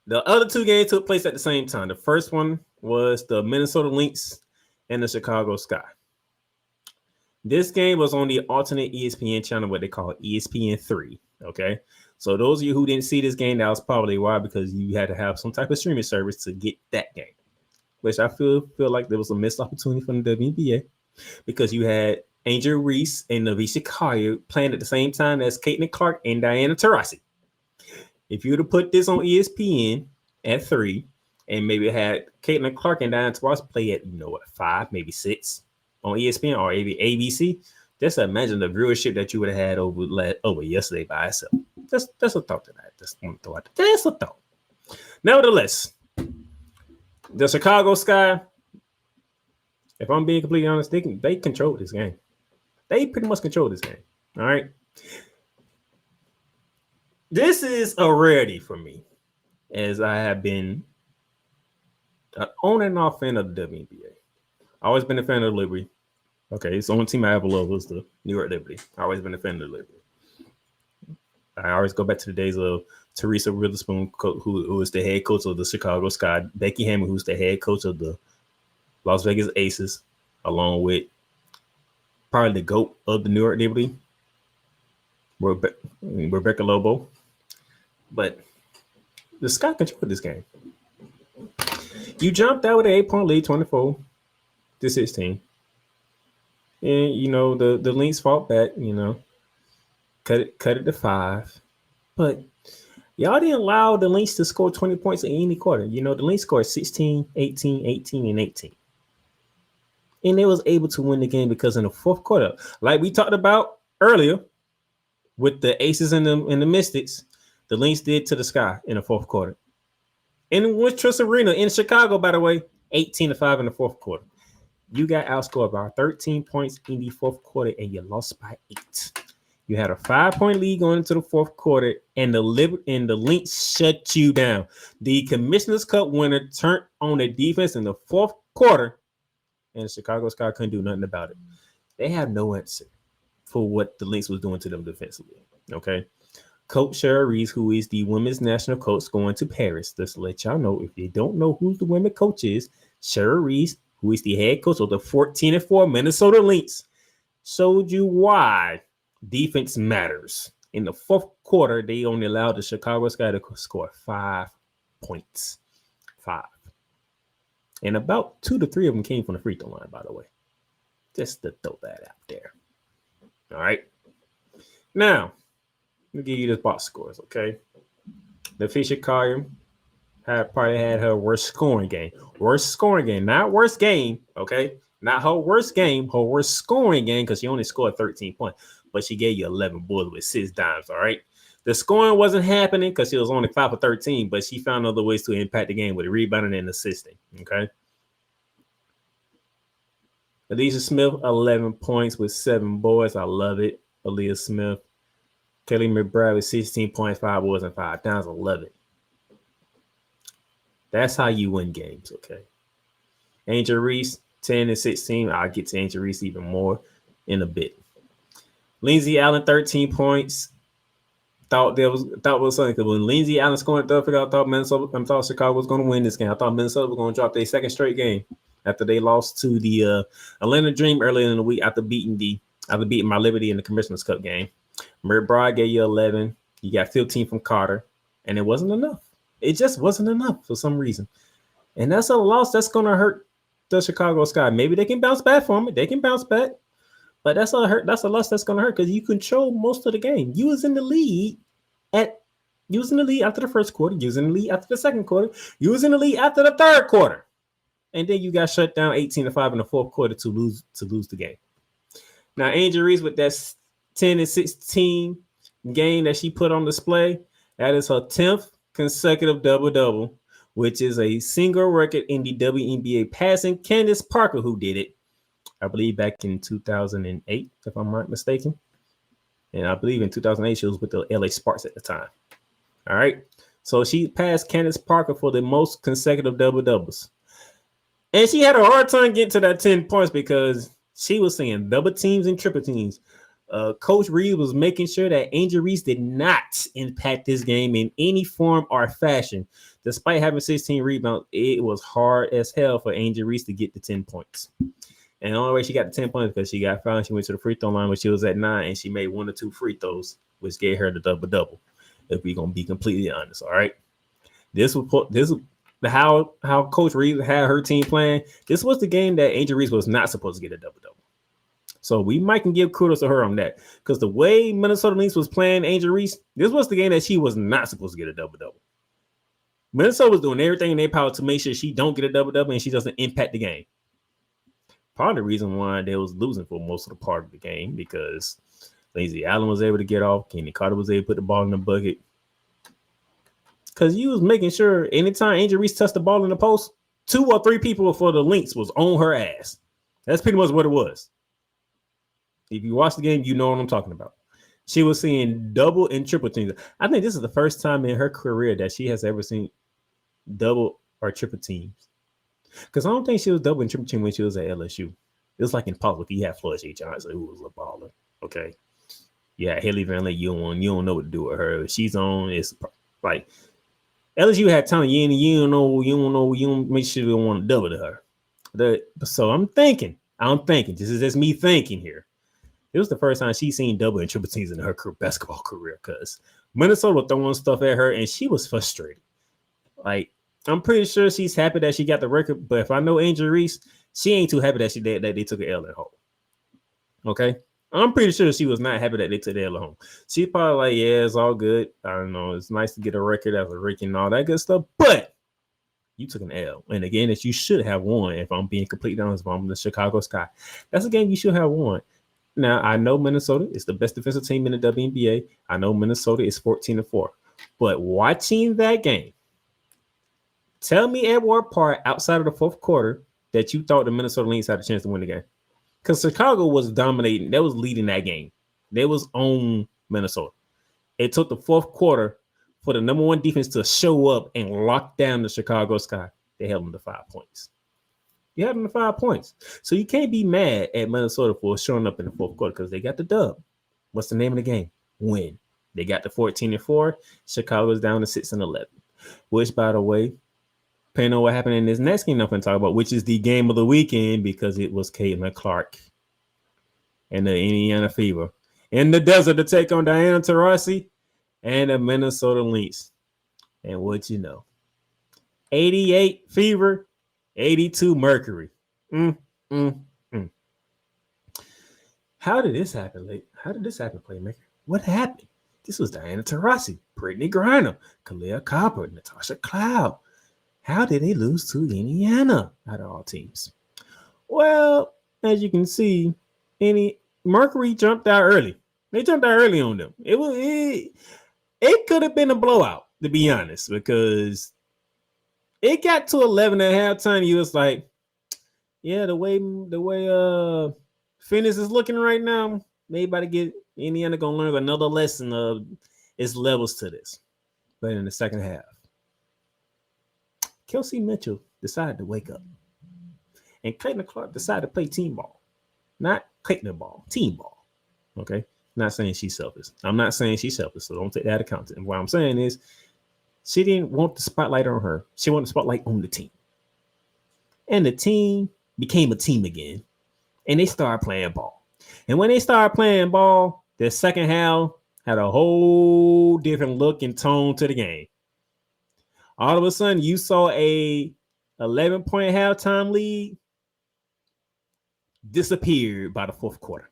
Speaker 4: The other two games took place at the same time. The first one was the Minnesota Lynx and the Chicago Sky. This game was on the alternate ESPN channel, what they call ESPN 3. Okay. So those of you who didn't see this game, that was probably why, because you had to have some type of streaming service to get that game, which I feel like there was a missed opportunity from the WNBA because you had Angel Reese and Navisha Collier playing at the same time as Caitlin Clark and Diana Taurasi. If you would have put this on ESPN at 3 and maybe had Caitlin Clark and Diana Taurasi play at 5, maybe 6 on ESPN or ABC, just imagine the viewership that you would have had over yesterday by itself. That's a thought tonight. That's a thought. Nevertheless, the Chicago Sky, if I'm being completely honest, they control this game. They pretty much control this game. All right. This is a rarity for me, as I have been an on and off fan of the WNBA. Always been a fan of Liberty. Okay, it's the only team I ever loved was the New York Liberty. I always been a fan of the Liberty. I always go back to the days of Teresa Witherspoon, who is the head coach of the Chicago Sky, Becky Hammond, who's the head coach of the Las Vegas Aces, along with probably the GOAT of the New York Liberty, Rebecca Lobo. But the Sky controlled this game. You jumped out with an 8-point lead, 24-16. And, the Lynx fought back, cut it to 5. But y'all didn't allow the Lynx to score 20 points in any quarter. The Lynx scored 16, 18, 18, and 18. And they was able to win the game because in the fourth quarter, like we talked about earlier with the Aces and the Mystics, the Lynx did to the Sky in the fourth quarter. And in Wintrust Arena in Chicago, by the way, 18-5 in the fourth quarter. You got outscored by 13 points in the fourth quarter, and you lost by 8. You had a 5-point lead going into the fourth quarter, and the Lynx shut you down. The Commissioner's Cup winner turned on the defense in the fourth quarter, and the Chicago Sky couldn't do nothing about it. They have no answer for what the Lynx was doing to them defensively. Okay. Coach Cheryl Reese, who is the women's national coach, going to Paris. Just to let y'all know, if you don't know who the women coach is, Cheryl Reese, who is the head coach of the 14-4 Minnesota Lynx, showed you why defense matters. In the fourth quarter, they only allowed the Chicago Sky to score 5 points. 5. And about 2 to 3 of them came from the free throw line, by the way. Just to throw that out there. All right. Now, let me give you the box scores, okay? The Fisher Collier probably had her worst scoring game. Worst scoring game, not worst game, okay? Not her worst game, her worst scoring game, because she only scored 13 points, but she gave you 11 boards with 6 dimes, all right? The scoring wasn't happening because she was only 5 for 13, but she found other ways to impact the game with rebounding and assisting, okay? Alicia Smith, 11 points with 7 boards. I love it. Aaliyah Smith. Kelly McBride with 16 points, 5 boards, and 5 downs. I love it. That's how you win games, okay? Angel Reese, 10 and 16. I'll get to Angel Reese even more in a bit. Lindsay Allen, 13 points. Thought was something. Because when Lindsay Allen scored, I thought Chicago was going to win this game. I thought Minnesota was going to drop their second straight game after they lost to the Atlanta Dream earlier in the week after beating my Liberty in the Commissioner's Cup game. McBride gave you 11. You got 15 from Carter, and it wasn't enough. It just wasn't enough for some reason. And that's a loss that's going to hurt the Chicago Sky. Maybe they can bounce back from it. They can bounce back. But that's a loss that's going to hurt because you control most of the game. You was in the lead after the first quarter. You was in the lead after the second quarter. You was in the lead after the third quarter. And then you got shut down 18-5 in the fourth quarter to lose the game. Now, Angel Reese with that 10 and 16 game that she put on display, that is her 10th consecutive double-double, which is a single record in the WNBA, passing Candace Parker, who did it, I believe, back in 2008, if I'm not mistaken. And I believe in 2008, she was with the LA Sparks at the time. All right. So she passed Candace Parker for the most consecutive double-doubles. And she had a hard time getting to that 10 points because she was seeing double teams and triple teams. Coach Reese was making sure that Angel Reese did not impact this game in any form or fashion. Despite having 16 rebounds, it was hard as hell for Angel Reese to get the 10 points. And the only way she got the 10 points because she got fouled and she went to the free throw line when she was at 9 and she made 1 or 2 free throws, which gave her the double-double, if we're going to be completely honest, all right? This was how Coach Reese had her team playing. This was the game that Angel Reese was not supposed to get a double-double. So we might can give kudos to her on that because the way Minnesota Lynx was playing Angel Reese, this was the game that she was not supposed to get a double-double. Minnesota was doing everything in their power to make sure she don't get a double-double and she doesn't impact the game. Part of the reason why they was losing for most of the part of the game because Lazy Allen was able to get off, Kenny Carter was able to put the ball in the bucket. Because you was making sure anytime Angel Reese touched the ball in the post, 2 or 3 people for the Lynx was on her ass. That's pretty much what it was. If you watch the game, you know what I'm talking about. She was seeing double and triple teams. I think this is the first time in her career that she has ever seen double or triple teams. Because I don't think she was double and triple team when she was at LSU. It was like impossible. You had Floyd J. Johnson, who was a baller. Okay. Yeah, Haley Van Lake, you don't know what to do with her. If she's on, it's like LSU had talent. You don't make sure you don't want to double to her. So I'm thinking, this is just me thinking here. It was the first time she's seen double and triple teams in her basketball career because Minnesota was throwing stuff at her and she was frustrated. Like, I'm pretty sure she's happy that she got the record, but if I know Angel Reese, she ain't too happy that they took an L at home. Okay? I'm pretty sure she was not happy that they took the L at home. She's probably like, yeah, it's all good. I don't know. It's nice to get a record as a rookie and all that good stuff, but you took an L. And again, that you should have won, if I'm being completely honest, if I'm the Chicago Sky. That's a game you should have won. Now, I know Minnesota is the best defensive team in the WNBA. I know Minnesota is 14-4. But watching that game, tell me at what part outside of the fourth quarter that you thought the Minnesota Lynx had a chance to win the game. Because Chicago was dominating. They was leading that game. They was on Minnesota. It took the fourth quarter for the number 1 defense to show up and lock down the Chicago Sky. They held them to 5 points. You had them to 5 points. So you can't be mad at Minnesota for showing up in the fourth quarter because they got the dub. What's the name of the game? Win. They got the 14-4. Chicago's down to 6-11. Which, by the way, depending on what happened in this next game I'm going to talk about, which is the game of the weekend because it was Caitlin Clark and the Indiana Fever in the desert to take on Diana Taurasi and the Minnesota Lynx. And what you know, 88 Fever, 82 Mercury. How did this happen, Playmaker? What happened? This was Diana Taurasi, Brittany Griner, Kalia Copper, Natasha Cloud. How did they lose to Indiana out of all teams? Well, as you can see, Mercury jumped out early. They jumped out early on them. It could have been a blowout, to be honest, because it got to 11 at halftime. You was like, yeah, the way Phoenix is looking right now, they about to get Indiana gonna learn another lesson of its levels to this. But in the second half, Kelsey Mitchell decided to wake up. And Clayton Clark decided to play team ball. Not Clayton ball, team ball. Okay? Not saying she's selfish. I'm not saying she's selfish, so don't take that account. And what I'm saying is she didn't want the spotlight on her. She wanted the spotlight on the team. And the team became a team again. And they started playing ball. And when they started playing ball, the second half had a whole different look and tone to the game. All of a sudden, you saw a 11-point halftime lead disappeared by the fourth quarter.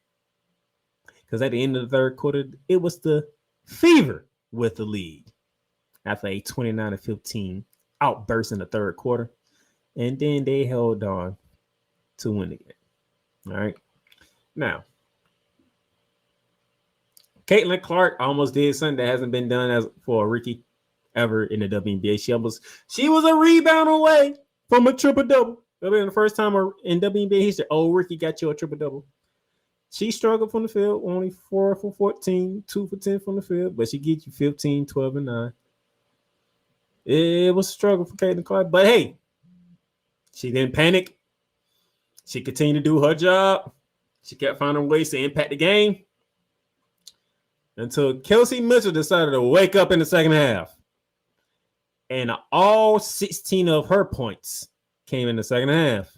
Speaker 4: Because at the end of the third quarter, it was the Fever with the lead after a 29-15 outburst in the third quarter. And then they held on to win the game. All right. Now, Caitlin Clark almost did something that hasn't been done for a rookie. ever in the WNBA. She was a rebound away from a triple-double. That'll be the first time in WNBA history, rookie got you a triple-double. She struggled from the field, only 4 for 14, 2 for 10 from the field, but she gets you 15, 12, and 9. It was a struggle for Caitlin Clark, but hey, she didn't panic. She continued to do her job. She kept finding ways to impact the game until Kelsey Mitchell decided to wake up in the second half. And all 16 of her points came in the second half,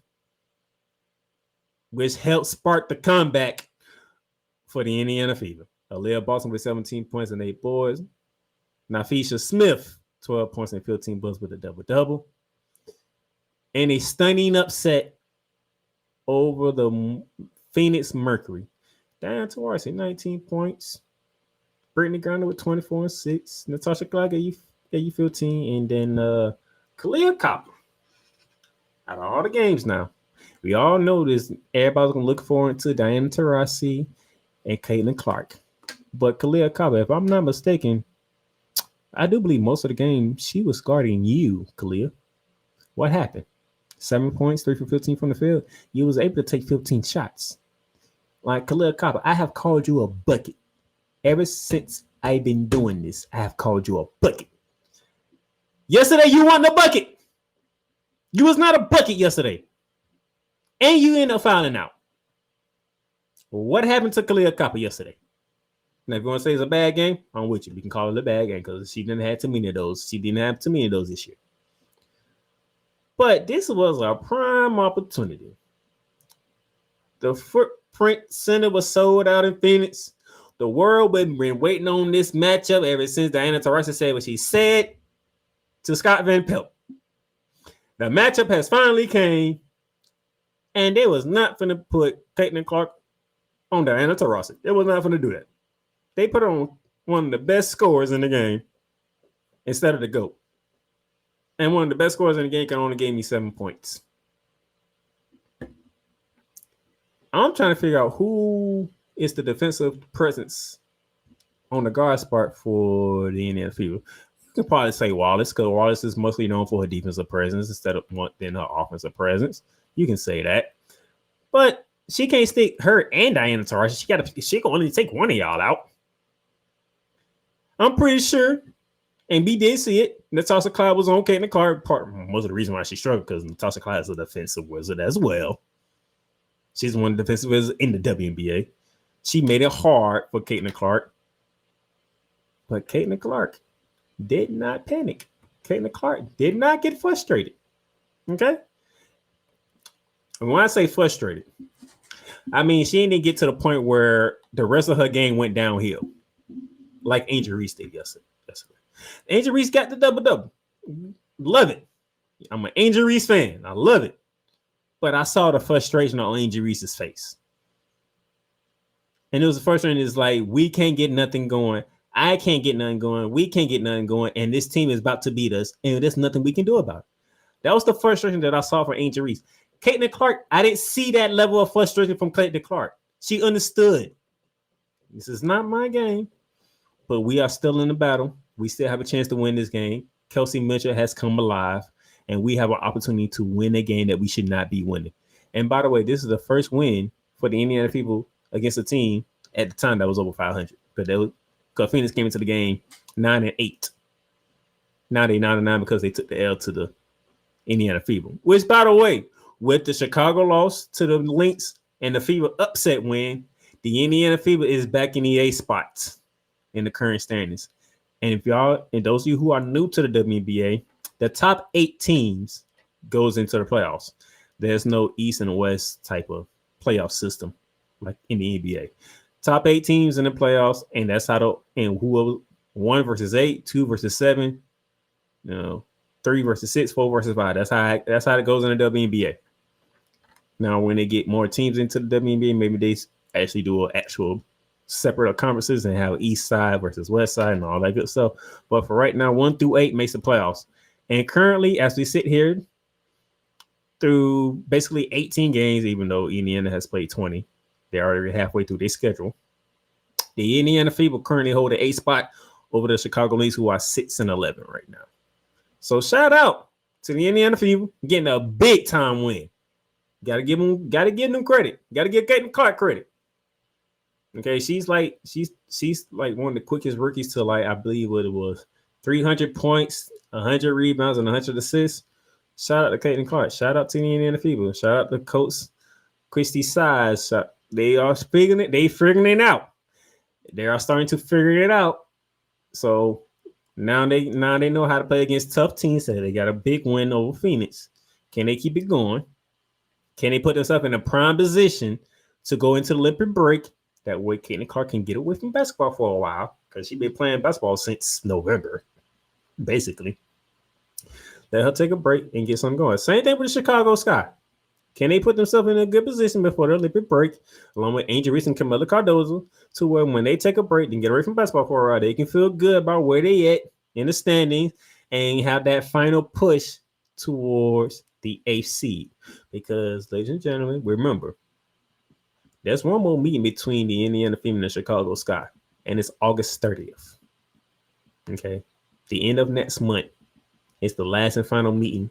Speaker 4: which helped spark the comeback for the Indiana Fever. Aaliyah Boston with 17 points and 8 boards. Nafisha Smith, 12 points and 15 boards with a double-double. And a stunning upset over the Phoenix Mercury. Diana Taurasi, 19 points. Brittany Griner with 24 and 6. Natasha Clark gave you 15. And then Kalia Copper. Out of all the games now, we all know this. Everybody's going to look forward to Diana Taurasi and Caitlin Clark. But Kalia Copper, if I'm not mistaken, I do believe most of the game she was guarding you, Kalia. What happened? 7 points, 3 for 15 from the field. You was able to take 15 shots. Like Kalia Copper, I have called you a bucket. Ever since I've been doing this, I have called you a bucket. Yesterday, you weren't a bucket. You was not a bucket yesterday. And you ended up fouling out. What happened to Kalia Copper yesterday? Now, if you want to say it's a bad game, I'm with you. We can call it a bad game because she didn't have too many of those. She didn't have too many of those this year. But this was a prime opportunity. The Footprint Center was sold out in Phoenix. The world had been waiting on this matchup ever since Diana Taurasi said what she said to Scott Van Pelt. The matchup has finally came, and they was not going to put Caitlin Clark on Diana Taurasi. They was not going to do that. They put on one of the best scorers in the game instead of the GOAT. And one of the best scorers in the game can only give me 7 points. I'm trying to figure out who is the defensive presence on the guard spot for the Indiana Fever. You can probably say Wallace, because Wallace is mostly known for her defensive presence instead of than her offensive presence. You can say that. But she can't stick her and Diana Taurasi. She can only take one of y'all out. I'm pretty sure, and we did see it, Natasha Clyde was on Caitlin Clark. Most of the reason why she struggled because Natasha Clyde is a defensive wizard as well. She's one of the defensive wizards in the WNBA. She made it hard for Caitlin Clark. But Caitlin Clark did not panic. Caitlin Clark did not get frustrated. Okay? And when I say frustrated, I mean she didn't get to the point where the rest of her game went downhill. Like Angel Reese did yesterday. Angel Reese got the double-double. Love it. I'm an Angel Reese fan. I love it. But I saw the frustration on Angel Reese's face. And it was frustrating. It's like, we can't get nothing going. I can't get nothing going. We can't get nothing going. And this team is about to beat us. And there's nothing we can do about it. That was the frustration that I saw for Angel Reese. Caitlin Clark, I didn't see that level of frustration from Caitlin Clark. She understood. This is not my game. But we are still in the battle. We still have a chance to win this game. Kelsey Mitchell has come alive, and we have an opportunity to win a game that we should not be winning. And by the way, this is the first win for the Indiana people against a team at the time that was over 500. Because Phoenix came into the game 9-8. Now they 9-9 because they took the L to the Indiana Fever. Which, by the way, with the Chicago loss to the Lynx and the Fever upset win, the Indiana Fever is back in the A spots in the current standings. And if y'all, and those of you who are new to the WNBA, the top 8 teams goes into the playoffs. There's no East and West type of playoff system like in the NBA. Top 8 teams in the playoffs, and that's how and whoever 1 versus 8, 2 versus 7, 3 versus 6, 4 versus 5. That's how it goes in the WNBA. Now, when they get more teams into the WNBA, maybe they actually do an actual separate conferences and have East side versus West side and all that good stuff. But for right now, 1 through 8 makes the playoffs. And currently, as we sit here through basically 18 games, even though Indiana has played 20, they're already halfway through their schedule. The Indiana Fever currently hold the 8th spot over the Chicago Bulls, who are 6-11 right now. So shout out to the Indiana Fever getting a big time win. Gotta give them credit. Gotta give Caitlin Clark credit. Okay, she's like one of the quickest rookies to, like, I believe what it was, 300 points, 100 rebounds, and 100 assists. Shout out to Caitlin Clark. Shout out to the Indiana Fever. Shout out to Coach Christy Size. They are figuring it. They figuring it out. They are starting to figure it out. So now they know how to play against tough teams. So they got a big win over Phoenix. Can they keep it going? Can they put themselves in a prime position to go into the Olympic break? That way, Caitlin Clark can get away from basketball for a while, because she's been playing basketball since November, basically. Let her take a break and get something going. Same thing with the Chicago Sky. Can they put themselves in a good position before the Olympic break, along with Angel Reese and Camila Cardozo, to where when they take a break and get away from basketball for a while, they can feel good about where they at in the standings and have that final push towards the 8th seed. Because, ladies and gentlemen, remember, there's one more meeting between the Indiana Fever and the Chicago Sky, and it's August 30th. Okay? The end of next month is the last and final meeting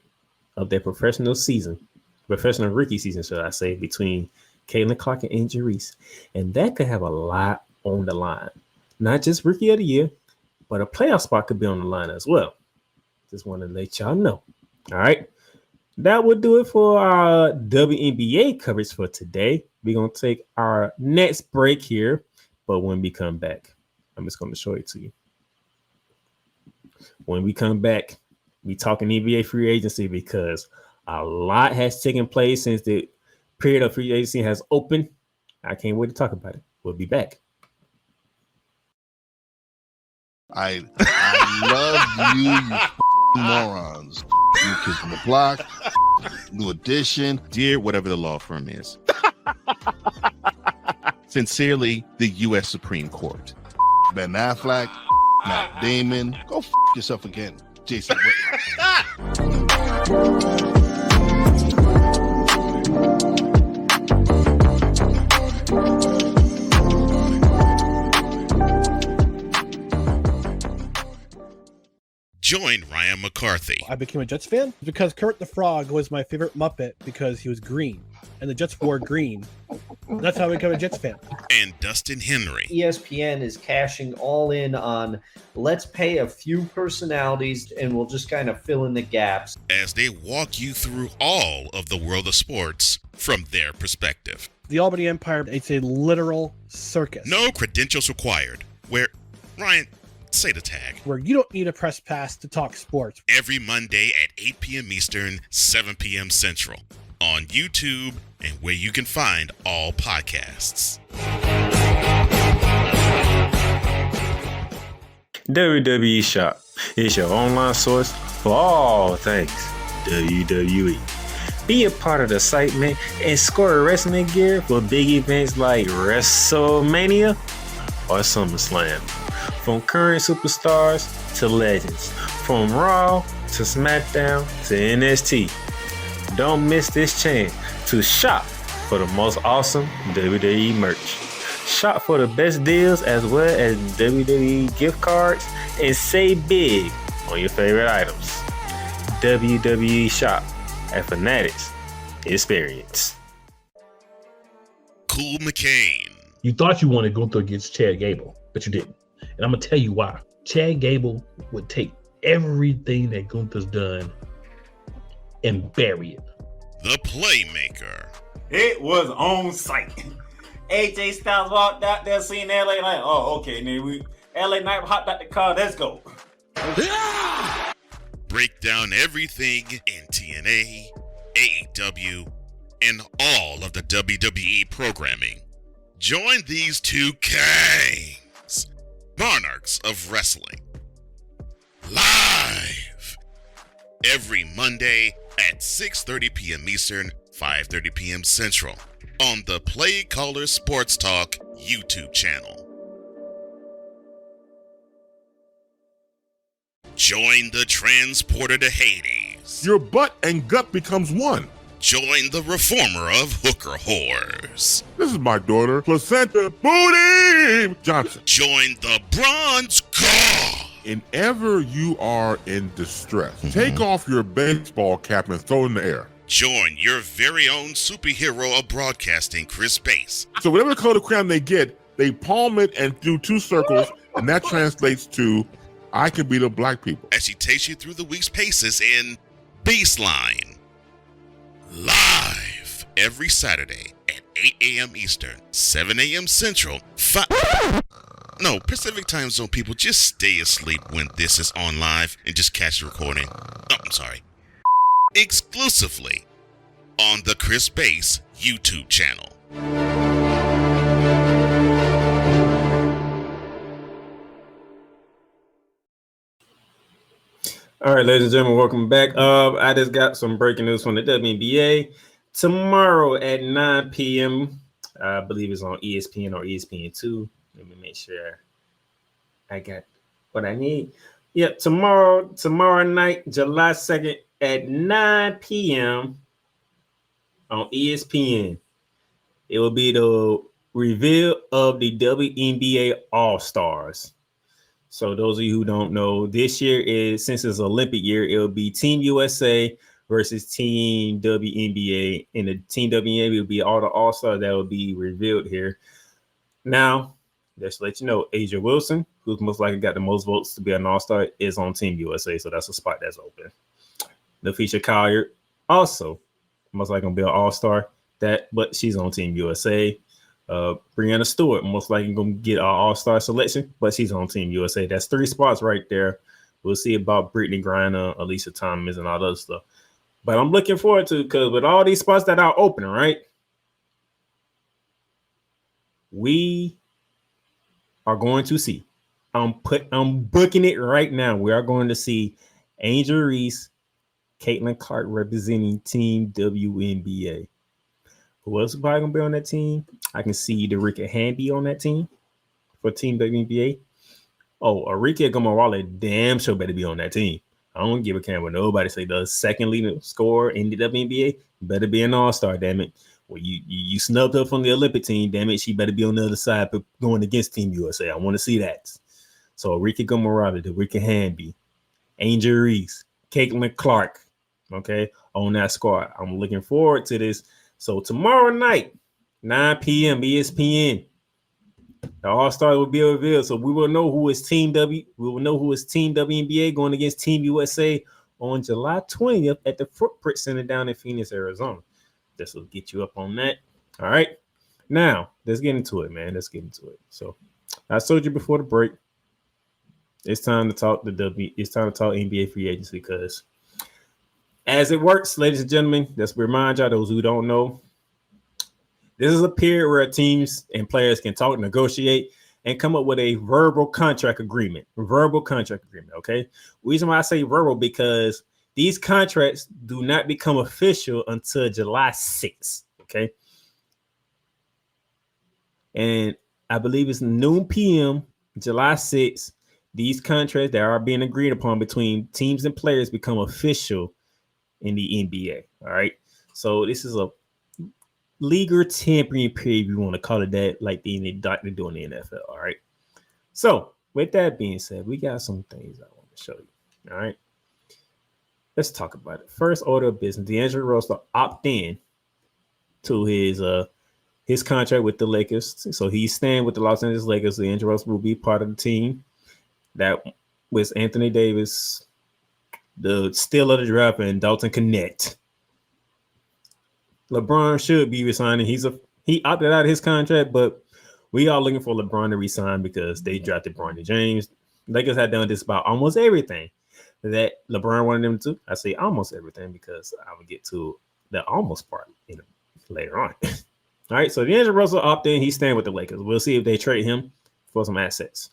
Speaker 4: of their professional rookie season, should I say, between Caitlin Clark and Angel Reese. And that could have a lot on the line. Not just Rookie of the Year, but a playoff spot could be on the line as well. Just want to let y'all know. All right? That would do it for our WNBA coverage for today. We're going to take our next break here, but when we come back, I'm just going to show it to you. When we come back, we talking NBA free agency, because a lot has taken place since the period of free agency has opened. I can't wait to talk about it. We'll be back.
Speaker 8: I love you morons. New Kids on the Block, New Edition.
Speaker 1: Dear whatever the law firm is. Sincerely, the U.S. Supreme Court.
Speaker 8: Ben Affleck, Matt Damon. Go yourself again, Jason Whitlock.
Speaker 1: Join Ryan McCarthy.
Speaker 9: I became a Jets fan because Kurt the Frog was my favorite Muppet because he was green, and the Jets wore green. That's how I became a Jets fan.
Speaker 1: And Dustin Henry.
Speaker 10: ESPN is cashing all in on let's pay a few personalities and we'll just kind of fill in the gaps.
Speaker 1: As they walk you through all of the world of sports from their perspective.
Speaker 9: The Albany Empire, it's a literal circus.
Speaker 1: No credentials required. Where, Ryan, say the tag.
Speaker 9: Where you don't need a press pass to talk sports.
Speaker 1: Every Monday at 8 p.m. Eastern, 7 p.m. Central. On YouTube and where you can find all podcasts.
Speaker 4: WWE Shop is your online source for all things WWE. Be a part of the site, man, and score wrestling gear for big events like WrestleMania or SummerSlam. From current superstars to legends, from Raw to SmackDown to NXT. Don't miss this chance to shop for the most awesome WWE merch. Shop for the best deals as well as WWE gift cards and save big on your favorite items. WWE Shop at Fanatics Experience.
Speaker 1: Cool McCain.
Speaker 11: You thought you wanted Gunther against Chad Gable, but you didn't. And I'm going to tell you why. Chad Gable would take everything that Gunther's done and bury it.
Speaker 1: The Playmaker.
Speaker 12: It was on site. AJ Styles walked out there seeing LA Knight. Oh, okay. And then LA Knight hopped out the car. Let's go.
Speaker 1: Break down everything in TNA, AEW, and all of the WWE programming. Join these two kings, monarchs of wrestling, live every Monday at 6:30 p.m. Eastern, 5:30 p.m. Central on the Play Caller Sports Talk YouTube channel. Join the transporter to Hades.
Speaker 13: Your butt and gut becomes one.
Speaker 1: Join the reformer of hooker whores.
Speaker 13: This is my daughter, Placenta Booty Johnson.
Speaker 1: Join the bronze god
Speaker 13: Whenever you are in distress, take off your baseball cap and throw it in the air.
Speaker 1: Join your very own superhero of broadcasting, Chris Bass.
Speaker 13: So whatever color crayon they get, they palm it and do 2 circles, and that translates to, I can beat up black people.
Speaker 1: As she takes you through the week's paces in Baseline. Live every Saturday at 8 a.m. Eastern, 7 a.m. Central, Pacific time zone people, just stay asleep when this is on live and just catch the recording. Oh, I'm sorry. Exclusively on the Chris Bass YouTube channel.
Speaker 4: All right, ladies and gentlemen, welcome back. I just got some breaking news from the WNBA. Tomorrow at 9 p.m., I believe it's on ESPN or ESPN2. Let me make sure I got what I need. Yep, tomorrow night, July 2nd at 9 p.m. on ESPN. It will be the reveal of the WNBA All-Stars. So those of you who don't know, this year since it's Olympic year, it will be Team USA versus Team WNBA. And the Team WNBA will be all the All-Stars that will be revealed here. Now, just to let you know, Asia Wilson, who's most likely got the most votes to be an All-Star, is on Team USA. So that's a spot that's open. Nafisha Collier also most likely going to be an All-Star, but she's on Team USA. Brianna Stewart most likely going to get an All-Star selection, but she's on Team USA. That's 3 spots right there. We'll see about Brittany Griner, Alicia Thomas, and all that other stuff. But I'm looking forward to, because with all these spots that are open, right, we are going to see. I'm booking it right now. We are going to see Angel Reese, Caitlin Clark representing Team WNBA. Who else is probably going to be on that team? I can see Derica Hamby on that team for Team WNBA. Oh, Arika Gamarwala damn sure better be on that team. I don't give a damn what nobody say. The second leading scorer in the WNBA better be an All-Star, damn it. Well, you snubbed her from the Olympic team, damn it. She better be on the other side going against Team USA. I want to see that. So Arika Gamarwala, Derica Hamby, Angel Reese, Caitlin Clark, okay, on that squad. I'm looking forward to this. So tomorrow night, 9 p.m. ESPN, the All-Star will be revealed. So we will know who is Team WNBA going against Team USA on July 20th at the Footprint Center down in Phoenix, Arizona. This will get you up on that. All right. Now, let's get into it, man. Let's get into it. So I told you before the break, it's time to talk NBA free agency, because as it works, ladies and gentlemen, let's remind y'all, those who don't know, this is a period where teams and players can talk, negotiate, and come up with a verbal contract agreement. Okay? The reason why I say verbal, because these contracts do not become official until July 6th. Okay? And I believe it's noon p.m., July 6th. These contracts that are being agreed upon between teams and players become official in the NBA. All right. So this is a legal tampering period, if you want to call it that, like they do in the NFL. All right. So with that being said, we got some things I want to show you. All right. Let's talk about it. First order of business: D'Angelo Russell opt in to his contract with the Lakers. So he's staying with the Los Angeles Lakers. D'Angelo Russell will be part of the team that was Anthony Davis, the steal of the draft, and Dalton Connect. LeBron should be resigning. He opted out of his contract, but we are looking for LeBron to resign because they drafted LeBron James. Lakers had done this about almost everything that LeBron wanted them to. I say almost everything because I will get to the almost part later on. All right, so D'Angelo Russell opted in. He's staying with the Lakers. We'll see if they trade him for some assets.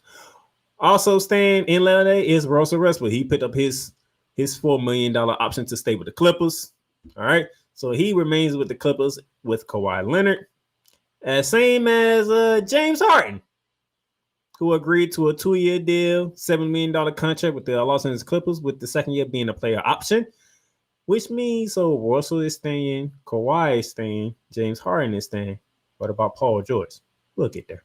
Speaker 4: Also staying in LA is Russell Westbrook. He picked up his $4 million option to stay with the Clippers. All right. So he remains with the Clippers with Kawhi Leonard. Same as James Harden, who agreed to a 2-year deal, $7 million contract with the Los Angeles Clippers, with the second year being a player option, which means so Russell is staying, Kawhi is staying, James Harden is staying. What about Paul George? We'll get there.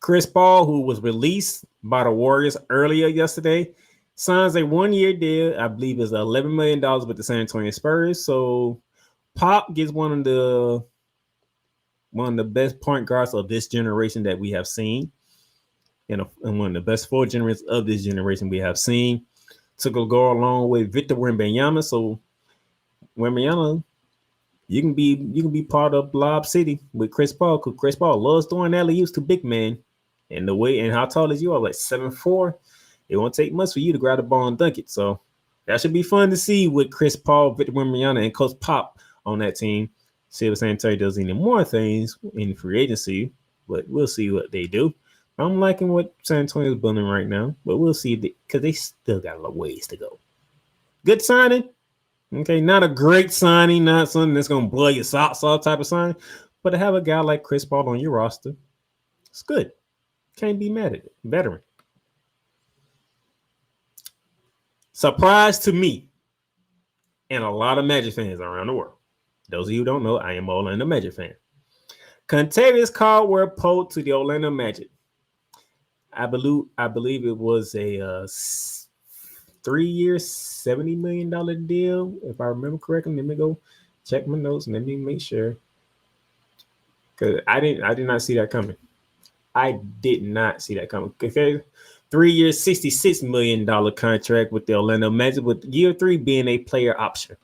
Speaker 4: Chris Paul, who was released by the Warriors earlier yesterday, signs a 1-year deal. I believe it's $11 million with the San Antonio Spurs. So Pop gets one of the best point guards of this generation that we have seen, and one of the best four generations of this generation we have seen. To go along with Victor Wembanyama. So Wembanyama, you can be part of Lob City with Chris Paul, because Chris Paul loves throwing alley-oops to big men. And how tall is you are, like 7'4". It won't take much for you to grab the ball and dunk it. So that should be fun to see with Chris Paul, Victor Wembanyama, and Coach Pop on that team. See if San Antonio does any more things in free agency, but we'll see what they do. I'm liking what San Antonio is building right now, but we'll see, because they still got a lot of ways to go. Good signing. Okay, not a great signing, not something that's going to blow your socks off type of signing, but to have a guy like Chris Paul on your roster, it's good. Can't be mad at it. Veteran. Surprise to me and a lot of Magic fans around the world. Those of you who don't know, I am an Orlando Magic fan. Kentavious Caldwell-Pope to the Orlando Magic. I believe it was a 3-year, $70 million deal, if I remember correctly. Let me go check my notes and let me make sure, because I did not see that coming. I did not see that coming. Okay, 3-year, $66 million contract with the Orlando Magic, with year 3 being a player option.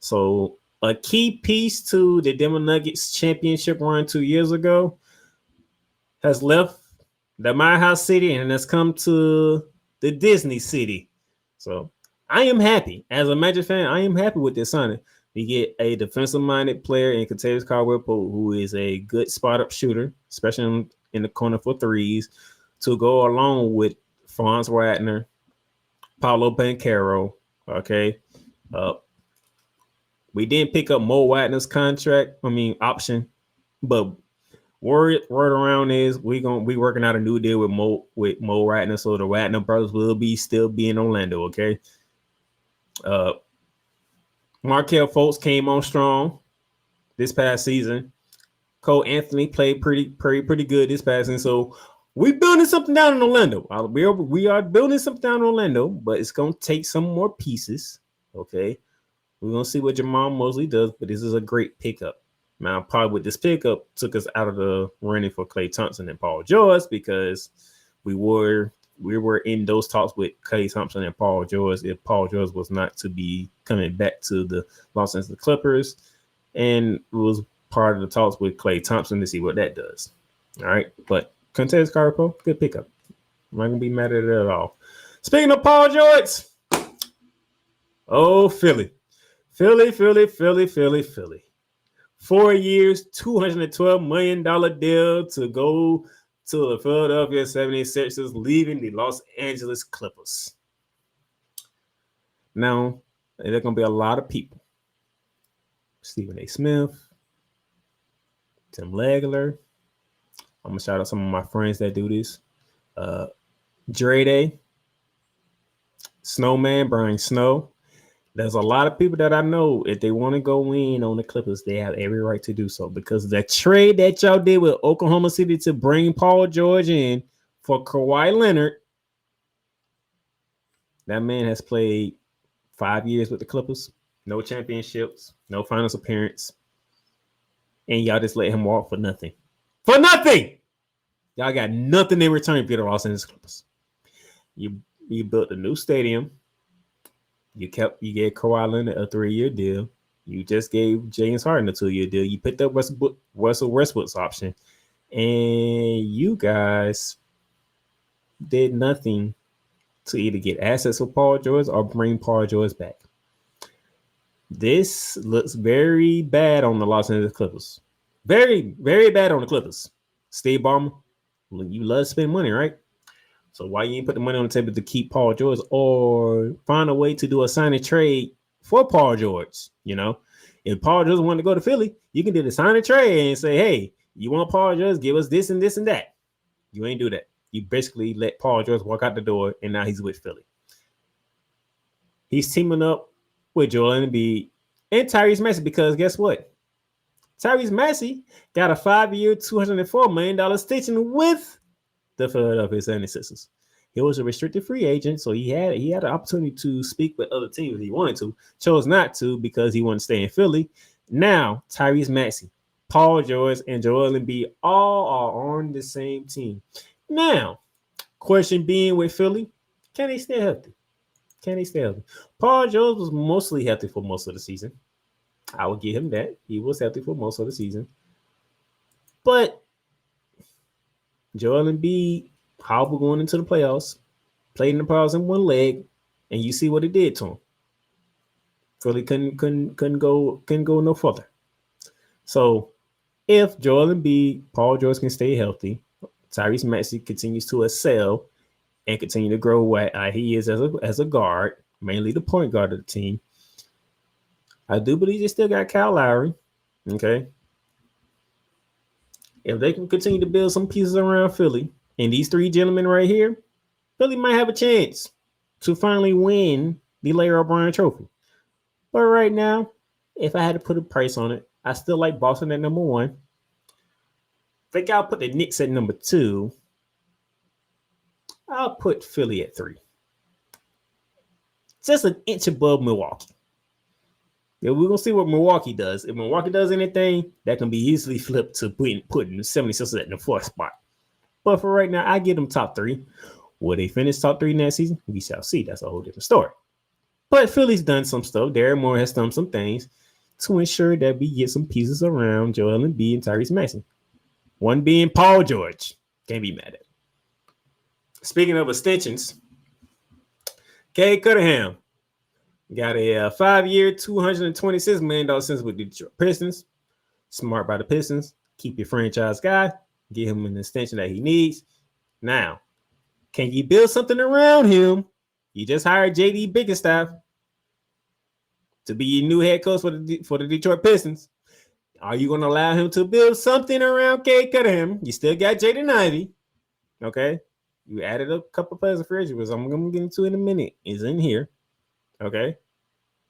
Speaker 4: So a key piece to the Denver Nuggets championship run 2 years ago has left the My House City and has come to the Disney City. So I am happy. As a Magic fan, I am happy with this signing. We get a defensive-minded player in Kentavious Caldwell-Pope, who is a good spot-up shooter, especially in the corner for threes, to go along with Franz Wagner, Paolo Banchero. Okay. We didn't pick up Mo Wagner's option, but word around is we working out a new deal with Mo Wagner, so the Wagner brothers will still be in Orlando. Okay. Markelle Fultz came on strong this past season. Cole Anthony played pretty good this past season. So we're building something down in Orlando. We are building something down in Orlando, but it's gonna take some more pieces. Okay. We're gonna see what Jamal Mosley does, but this is a great pickup. Now, probably with this pickup took us out of the running for Klay Thompson and Paul George, because we were in those talks with Klay Thompson and Paul George if Paul George was not to be coming back to the Los Angeles Clippers, and it was part of the talks with Klay Thompson to see what that does. All right, but Kentavious Caldwell-Pope, good pickup. I'm not gonna be mad at it at all. Speaking of Paul George, oh Philly. 4 years, $212 million deal to go to the Philadelphia 76ers, leaving the Los Angeles Clippers. Now, there are going to be a lot of people. Stephen A. Smith, Tim Legler. I'm going to shout out some of my friends that do this. Dre Day, Snowman, Brian Snow. There's a lot of people that I know, if they want to go in on the Clippers, they have every right to do so, because the trade that y'all did with Oklahoma City to bring Paul George in for Kawhi Leonard, that man has played 5 years with the Clippers, no championships, no finals appearance, and y'all just let him walk for nothing. For nothing! Y'all got nothing in return for the Los Angeles Clippers. You built a new stadium. You gave Kawhi Leonard a 3-year deal. You just gave James Harden a 2-year deal. You picked up Russell Westbrook's option, and you guys did nothing to either get assets for Paul George or bring Paul George back. This looks very bad on the Los Angeles Clippers. Very, very bad on the Clippers. Steve Ballmer, you love to spend money, right? So why you ain't put the money on the table to keep Paul George, or find a way to do a sign and trade for Paul George? You know, if Paul George wanted to go to Philly, you can do the sign and trade and say, hey, you want Paul George? Give us this and this and that. You ain't do that. You basically let Paul George walk out the door, and now he's with Philly. He's teaming up with Joel Embiid and Tyrese Maxey, because guess what? Tyrese Maxey got a 5-year, $204 million extension with the Philadelphia 76ers. He was a restricted free agent, so he had an opportunity to speak with other teams if he wanted to. Chose not to because he wanted to stay in Philly. Now, Tyrese Maxey, Paul George, and Joel Embiid all are on the same team. Now, question being with Philly, can they stay healthy? Can they stay healthy? Paul George was mostly healthy for most of the season. I will give him that. He was healthy for most of the season. But Joel Embiid, how we're going into the playoffs, played in the playoffs in one leg, and you see what it did to him. Philly couldn't go no further. So if Joel Embiid, Paul George can stay healthy, Tyrese Maxey continues to excel and continue to grow what he is as a guard, mainly the point guard of the team. I do believe they still got Kyle Lowry. Okay. If they can continue to build some pieces around Philly and these three gentlemen right here, Philly might have a chance to finally win the Larry O'Brien Trophy. But right now, if I had to put a price on it, I still like Boston at number 1. I think I'll put the Knicks at number 2. I'll put Philly at 3. Just an inch above Milwaukee. Yeah, we're going to see what Milwaukee does. If Milwaukee does anything, that can be easily flipped to putting the 76ers at the 4th spot. But for right now, I give them top 3. Will they finish top 3 next season? We shall see. That's a whole different story. But Philly's done some stuff. Darren Moore has done some things to ensure that we get some pieces around Joel Embiid and Tyrese Maxey. One being Paul George. Can't be mad at it. Speaking of extensions, Cade Cunningham got a 5-year, $226 million sentence with the Detroit Pistons. Smart by the Pistons. Keep your franchise guy. Give him an extension that he needs. Now, can you build something around him? You just hired J.D. Bickerstaff to be your new head coach for the Detroit Pistons. Are you going to allow him to build something around Cade Cunningham? You still got Jaden Ivey. Okay? You added a couple players of free agents, I'm going to get into in a minute. Is in here. Okay?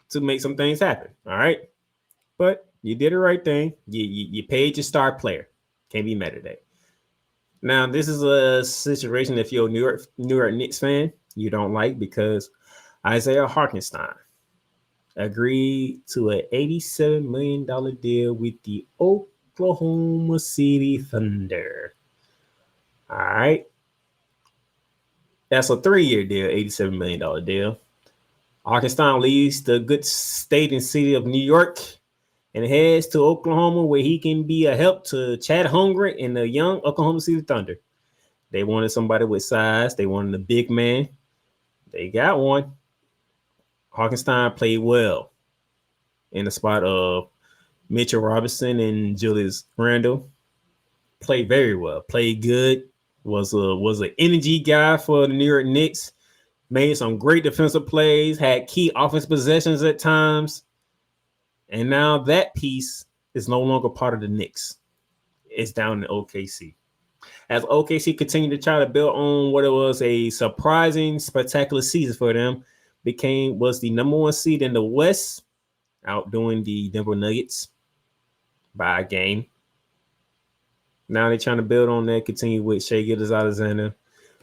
Speaker 4: To make some things happen. All right? But you did the right thing. You paid your star player. Can't be mad at that. Now, this is a situation if you're a New York Knicks fan, you don't like because Isaiah Hartenstein agreed to an $87 million deal with the Oklahoma City Thunder. All right. That's a 3-year deal, $87 million deal. Hartenstein leaves the good state and city of New York and heads to Oklahoma where he can be a help to Chad Holmgren and the young Oklahoma City Thunder. They wanted somebody with size. They wanted a big man. They got one. Hartenstein played well in the spot of Mitchell Robinson and Julius Randle. Played very well. Played good. Was an energy guy for the New York Knicks. Made some great defensive plays. Had key offense possessions at times. And now that piece is no longer part of the Knicks. It's down in OKC. As OKC continued to try to build on what it was a surprising, spectacular season for them, was the number 1 seed in the West, outdoing the Denver Nuggets by a game. Now they're trying to build on that, continue with Shai Gilgeous-Alexander,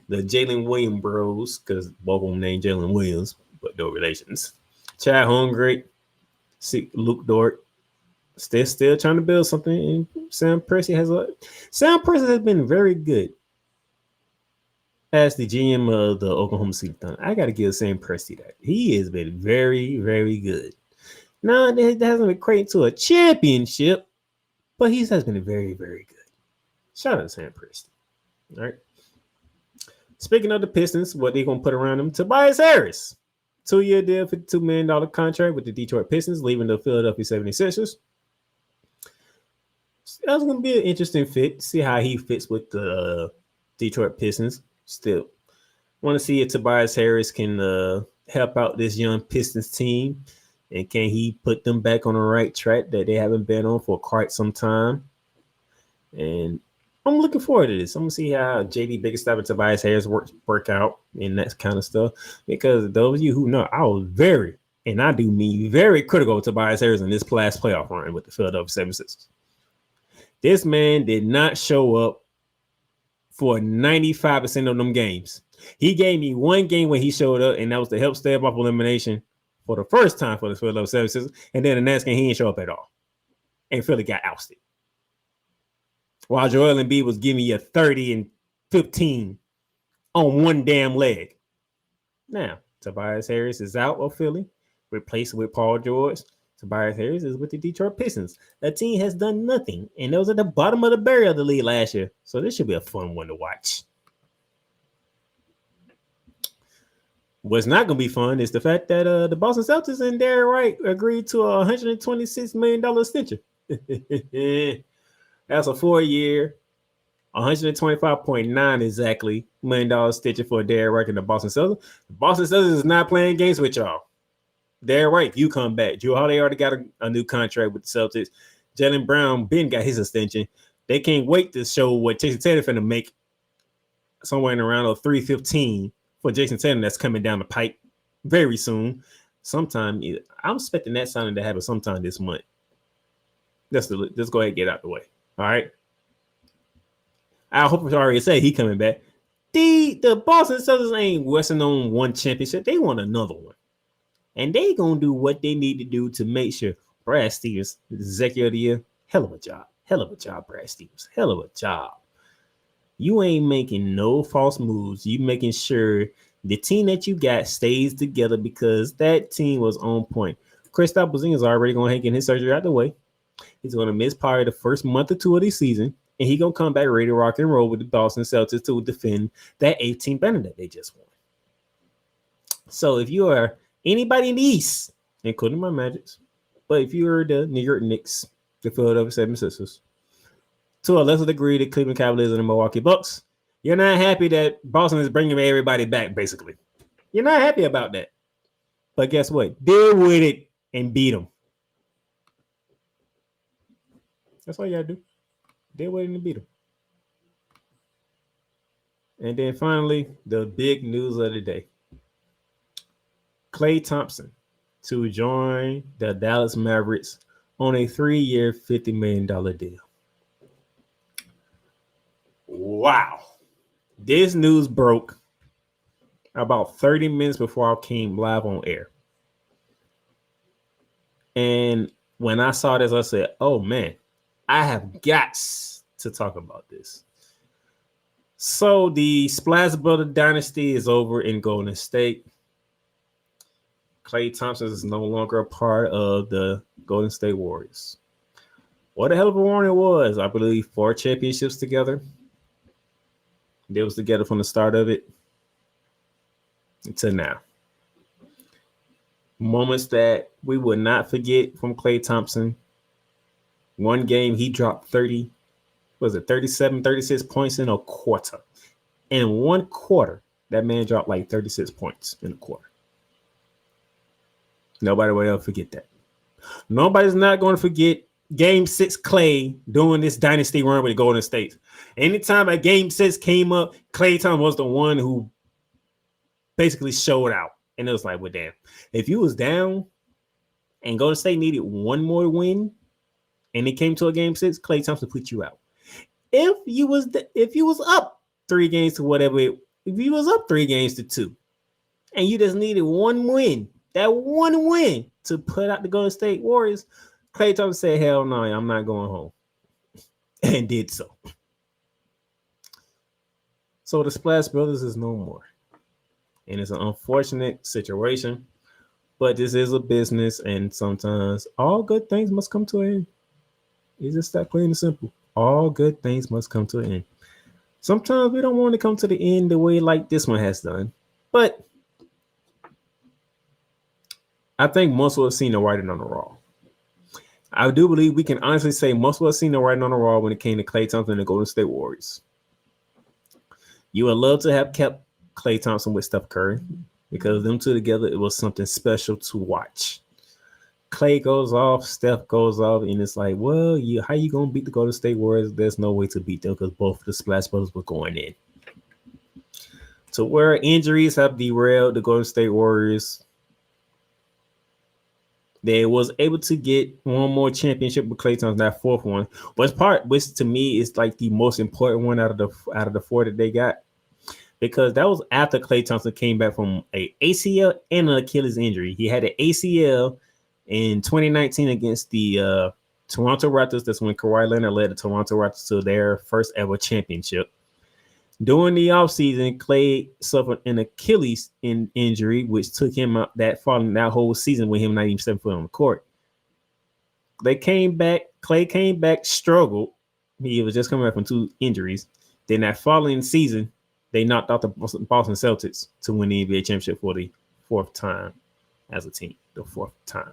Speaker 4: the Jalen Williams bros, because both of them named Jalen Williams, but no relations. Chad Holmgren, Luke Dort, still trying to build something. And Sam Presti has been very good as the GM of the Oklahoma City Thunder. I got to give Sam Presti that. He has been very, very good. Now, it hasn't been equated to a championship, but he has been very, very good. Shout out to Sam Presti. All right. Speaking of the Pistons, what they going to put around them? Tobias Harris. 2-year deal, $52 million contract with the Detroit Pistons, leaving the Philadelphia 76ers. That's going to be an interesting fit. See how he fits with the Detroit Pistons. Still want to see if Tobias Harris can help out this young Pistons team, and can he put them back on the right track that they haven't been on for quite some time. And I'm looking forward to this. I'm going to see how J.D. Bickerstaff and Tobias Harris work out and that kind of stuff. Because those of you who know, I was very critical of Tobias Harris in this last playoff run with the Philadelphia 76ers. This man did not show up for 95% of them games. He gave me one game when he showed up, and that was to help stave off elimination for the first time for the Philadelphia 76ers. And then the next game, he didn't show up at all. And Philly got ousted. While Joel Embiid was giving you 30 and 15 on one damn leg. Now, Tobias Harris is out of Philly, replaced with Paul George. Tobias Harris is with the Detroit Pistons. The team has done nothing, and those at the bottom of the barrel of the league last year. So this should be a fun one to watch. What's not going to be fun is the fact that the Boston Celtics and Derrick White agreed to a $126 million extension. That's a 4-year, $125.9 exactly million extension for Derrick White and the Boston Celtics. The Boston Celtics is not playing games with y'all. Derrick White, you come back. Drew Holiday already got a new contract with the Celtics. Jaylen Brown, Ben got his extension. They can't wait to show what Jason Tatum finna make somewhere in around $315 for Jason Tatum that's coming down the pipe very soon. Sometime, I'm expecting that signing to happen sometime this month. Let's go ahead and get out the way. All right. I hope it's already say he coming back. The Boston Celtics ain't resting on one championship. They want another one. And they going to do what they need to do to make sure Brad Stevens, the executive of the year, hell of a job. Hell of a job, Brad Stevens. Hell of a job. You ain't making no false moves. You making sure the team that you got stays together because that team was on point. Kristaps Porzingis is already going to get his surgery out the way. He's going to miss probably the first month or two of the season, and he's going to come back ready to rock and roll with the Boston Celtics to defend that 18 banner that they just won. So if you are anybody in the East, including my Magics, but if you are the New York Knicks, the Philadelphia 76ers, to a lesser degree, the Cleveland Cavaliers and the Milwaukee Bucks, you're not happy that Boston is bringing everybody back, basically. You're not happy about that. But guess what? Deal with it and beat them. That's all you got to do. Deal with it and beat them. And then finally, the big news of the day. Klay Thompson to join the Dallas Mavericks on a 3-year, $50 million deal. Wow. This news broke about 30 minutes before I came live on air. And when I saw this, I said, oh, man, I have got to talk about this. So the Splash Brother dynasty is over in Golden State. Klay Thompson is no longer a part of the Golden State Warriors. What a hell of a run it was. I believe 4 championships together. They was together from the start of it until now. Moments that we would not forget from Klay Thompson. One game, he dropped 37, 36 points in a quarter. In one quarter, that man dropped like 36 points in a quarter. Nobody will ever forget that. Nobody's not going to forget Game 6 Klay doing this dynasty run with the Golden State. Anytime a Game 6 came up, Klay Thompson was the one who basically showed out. And it was like, well, damn. If you was down and Golden State needed one more win and it came to a Game 6, Klay Thompson put you out. If you was up 3 games to whatever, if you was up 3 games to 2 and you just needed one win, that one win to put out the Golden State Warriors, Klay Thompson said, hell no, I'm not going home. And did so. So the Splash Brothers is no more. And it's an unfortunate situation. But this is a business, and sometimes all good things must come to an end. It's just that plain and simple. All good things must come to an end. Sometimes we don't want to come to the end the way like this one has done. But I think most of us seen the writing on the wall. I do believe we can honestly say most of us seen the writing on the wall when it came to Klay Thompson and the Golden State Warriors. You would love to have kept Klay Thompson with Steph Curry because them two together, it was something special to watch. Klay goes off, Steph goes off, and it's like, well, how you going to beat the Golden State Warriors? There's no way to beat them because both the Splash Brothers were going in. To where injuries have derailed the Golden State Warriors, They was able to get one more championship with Klay Thompson, that fourth one. Which to me is like the most important one out of the four that they got, because that was after Klay Thompson came back from a ACL and an Achilles injury. He had an ACL in 2019 against the Toronto Raptors. That's when Kawhi Leonard led the Toronto Raptors to their first ever championship. During the offseason, Klay suffered an Achilles injury, which took him out that whole season with him not even stepping foot on the court. Klay came back, struggled. He was just coming back from 2 injuries. Then that following season, they knocked out the Boston Celtics to win the NBA championship for the 4th time as a team, the 4th time.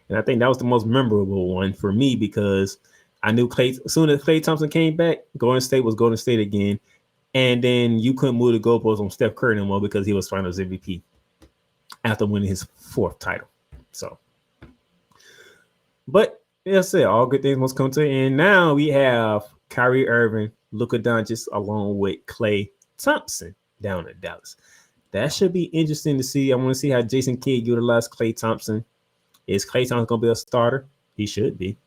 Speaker 4: And I think that was the most memorable one for me, because I knew as soon as Klay Thompson came back, Golden State was Golden State again. And then you couldn't move the goalposts on Steph Curry anymore because he was Finals MVP after winning his 4th title. So, but that's it. All good things must come to an end. Now we have Kyrie Irving, Luka Doncic, along with Klay Thompson down in Dallas. That should be interesting to see. I want to see how Jason Kidd utilized Klay Thompson. Is Klay Thompson going to be a starter? He should be.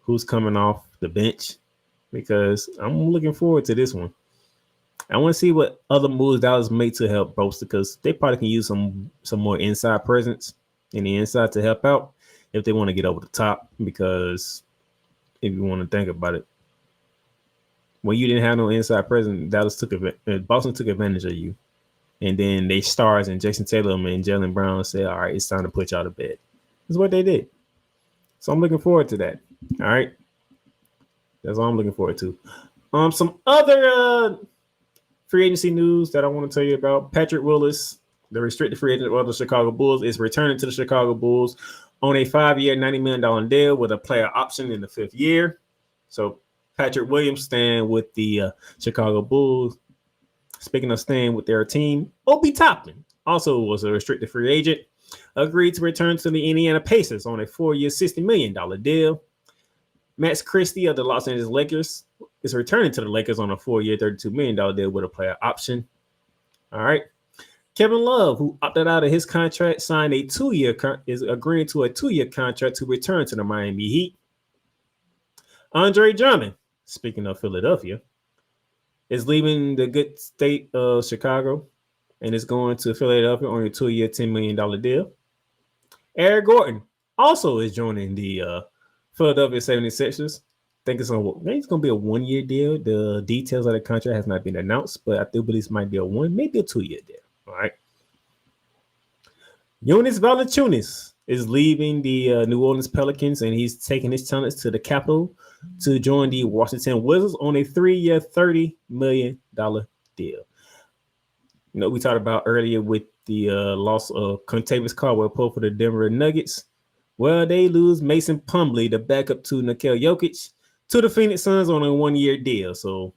Speaker 4: Who's coming off the bench? Because I'm looking forward to this one. I want to see what other moves Dallas made to help bolster, because they probably can use some more inside presence in the inside to help out if they want to get over the top. Because if you want to think about it, when you didn't have no inside presence, Boston took advantage of you. And then they stars and Jason Tatum and Jaylen Brown said, all right, it's time to put y'all to bed. That's what they did. So I'm looking forward to that. All right. That's all I'm looking forward to. Some other free agency news that I want to tell you about. Patrick Willis, the restricted free agent of the Chicago Bulls, is returning to the Chicago Bulls on a 5-year, $90 million deal with a player option in the 5th year. So Patrick Williams staying with the Chicago Bulls. Speaking of staying with their team, Obi Toppin also was a restricted free agent, agreed to return to the Indiana Pacers on a 4-year, $60 million deal. Max Christie of the Los Angeles Lakers is returning to the Lakers on a 4-year, $32 million deal with a player option. All right. Kevin Love, who opted out of his contract, signed a 2-year is agreeing to a 2-year contract to return to the Miami Heat. Andre Drummond, speaking of Philadelphia, is leaving the good state of Chicago and is going to Philadelphia on a 2-year, $10 million deal. Eric Gordon also is joining the Philadelphia 76ers. I think it's going to be a 1-year deal. The details of the contract has not been announced, but I do believe it might be maybe a 2-year deal. All right. Jonas Valanciunas is leaving the New Orleans Pelicans, and he's taking his talents to the capital to join the Washington Wizards on a 3-year, $30 million deal. You know, we talked about earlier with the loss of Contavious Caldwell-Pope for the Denver Nuggets. Well, they lose Mason Plumlee, the backup to Nikola Jokic, to the Phoenix Suns on a 1-year deal. So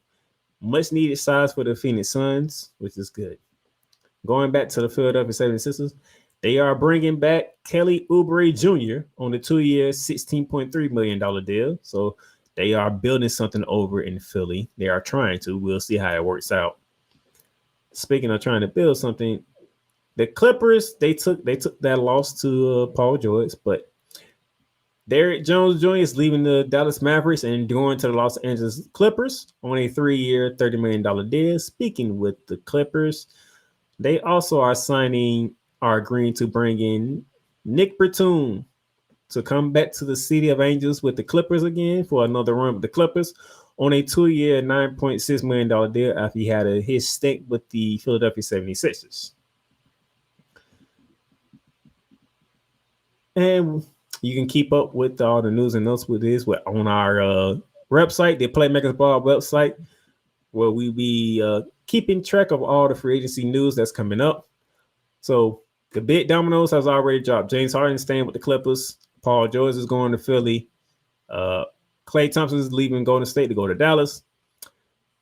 Speaker 4: much needed size for the Phoenix Suns, which is good. Going back to the Philadelphia 76ers, they are bringing back Kelly Oubre Jr. on a 2-year, $16.3 million deal. So they are building something over in Philly. They are trying to. We'll see how it works out. Speaking of trying to build something, the Clippers, they took that loss to Paul George, but Derrick Jones Jr. is leaving the Dallas Mavericks and going to the Los Angeles Clippers on a 3-year, $30 million deal. Speaking with the Clippers, they also are agreeing to bring in Nick Batum to come back to the City of Angels with the Clippers again for another run with the Clippers on a 2-year, $9.6 million deal after he had his stint with the Philadelphia 76ers. And you can keep up with all the news and notes with this on our website, the Playmakers Ball website, where we be keeping track of all the free agency news that's coming up. So the big dominoes has already dropped. James Harden staying with the Clippers. Paul George is going to Philly. Klay Thompson is leaving Golden State to go to Dallas.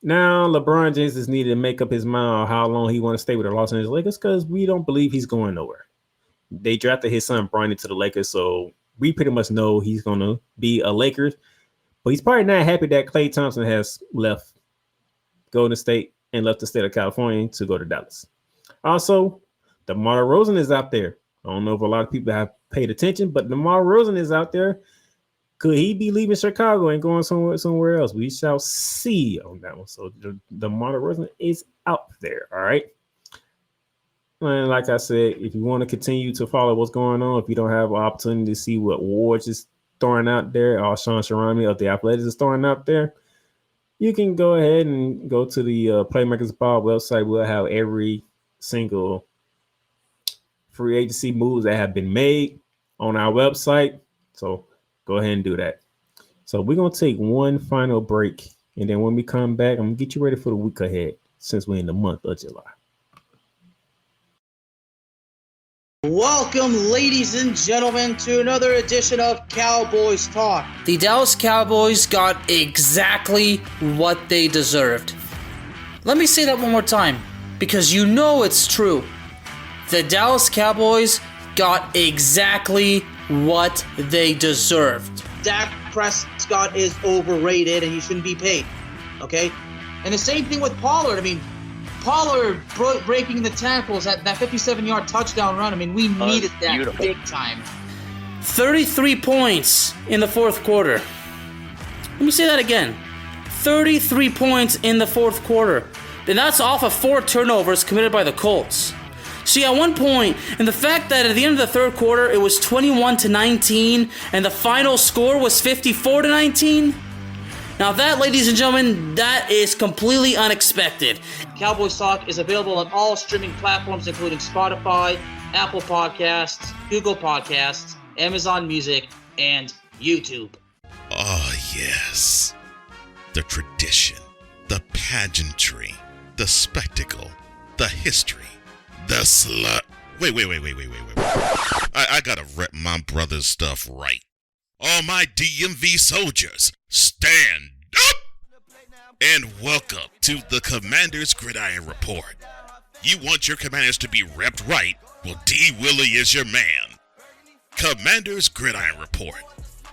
Speaker 4: Now LeBron James is needed to make up his mind on how long he want to stay with the Los Angeles Lakers, because we don't believe he's going nowhere. They drafted his son Bronny to the Lakers, so we pretty much know he's going to be a Laker. But he's probably not happy that Klay Thompson has left Golden State and left the state of California to go to Dallas. Also, DeMar DeRozan is out there. I don't know if a lot of people have paid attention. But DeMar Rosen is out there. Could he be leaving Chicago and going somewhere else? We shall see on that one. So DeMar Rosen is out there. All right. And like I said, if you want to continue to follow what's going on, if you don't have an opportunity to see what Ward's is throwing out there, or Sean Sharami of the Athletics is throwing out there, you can go ahead and go to the Playmakers Ball website. We'll have every single free agency moves that have been made on our website. So go ahead and do that. So we're going to take one final break. And then when we come back, I'm going to get you ready for the week ahead since we're in the month of July.
Speaker 5: Welcome, ladies and gentlemen, to another edition of Cowboys Talk. The Dallas Cowboys got exactly what they deserved. Let me say that one more time, because you know it's true. The Dallas Cowboys got exactly what they deserved. Dak Prescott is overrated and he shouldn't be paid, okay? And the same thing with Pollard. I mean, Pollard breaking the tackles at that 57-yard touchdown run. I mean, we needed that big time. 33 points in the fourth quarter. Let me say that again. 33 points in the fourth quarter. And that's off of 4 turnovers committed by the Colts. See, at one point, and the fact that at the end of the third quarter, it was 21-19, and the final score was 54-19. Now that, ladies and gentlemen, that is completely unexpected. Cowboys Talk is available on all streaming platforms, including Spotify, Apple Podcasts, Google Podcasts, Amazon Music, and YouTube.
Speaker 1: Oh, yes. The tradition, the pageantry, the spectacle, the history, the slut. Wait. I gotta rep my brother's stuff right. All my DMV soldiers, stand up! And welcome to the Commander's Gridiron Report. You want your commanders to be repped right? Well, D. Willie is your man. Commander's Gridiron Report.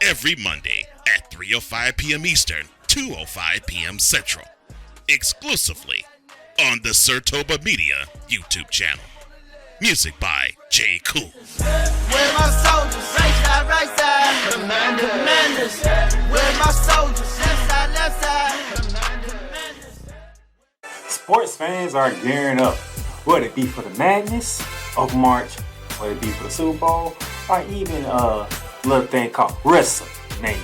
Speaker 1: Every Monday at 3:05 p.m. Eastern, 2:05 p.m. Central. Exclusively on the Sertoba Media YouTube channel. Music by J. Cool.
Speaker 2: Where my soldiers, right side, commanders. Where my soldiers, left side.
Speaker 12: Sports fans are gearing up, whether it be for the madness of March, whether it be for the Super Bowl, or even a little thing called WrestleMania.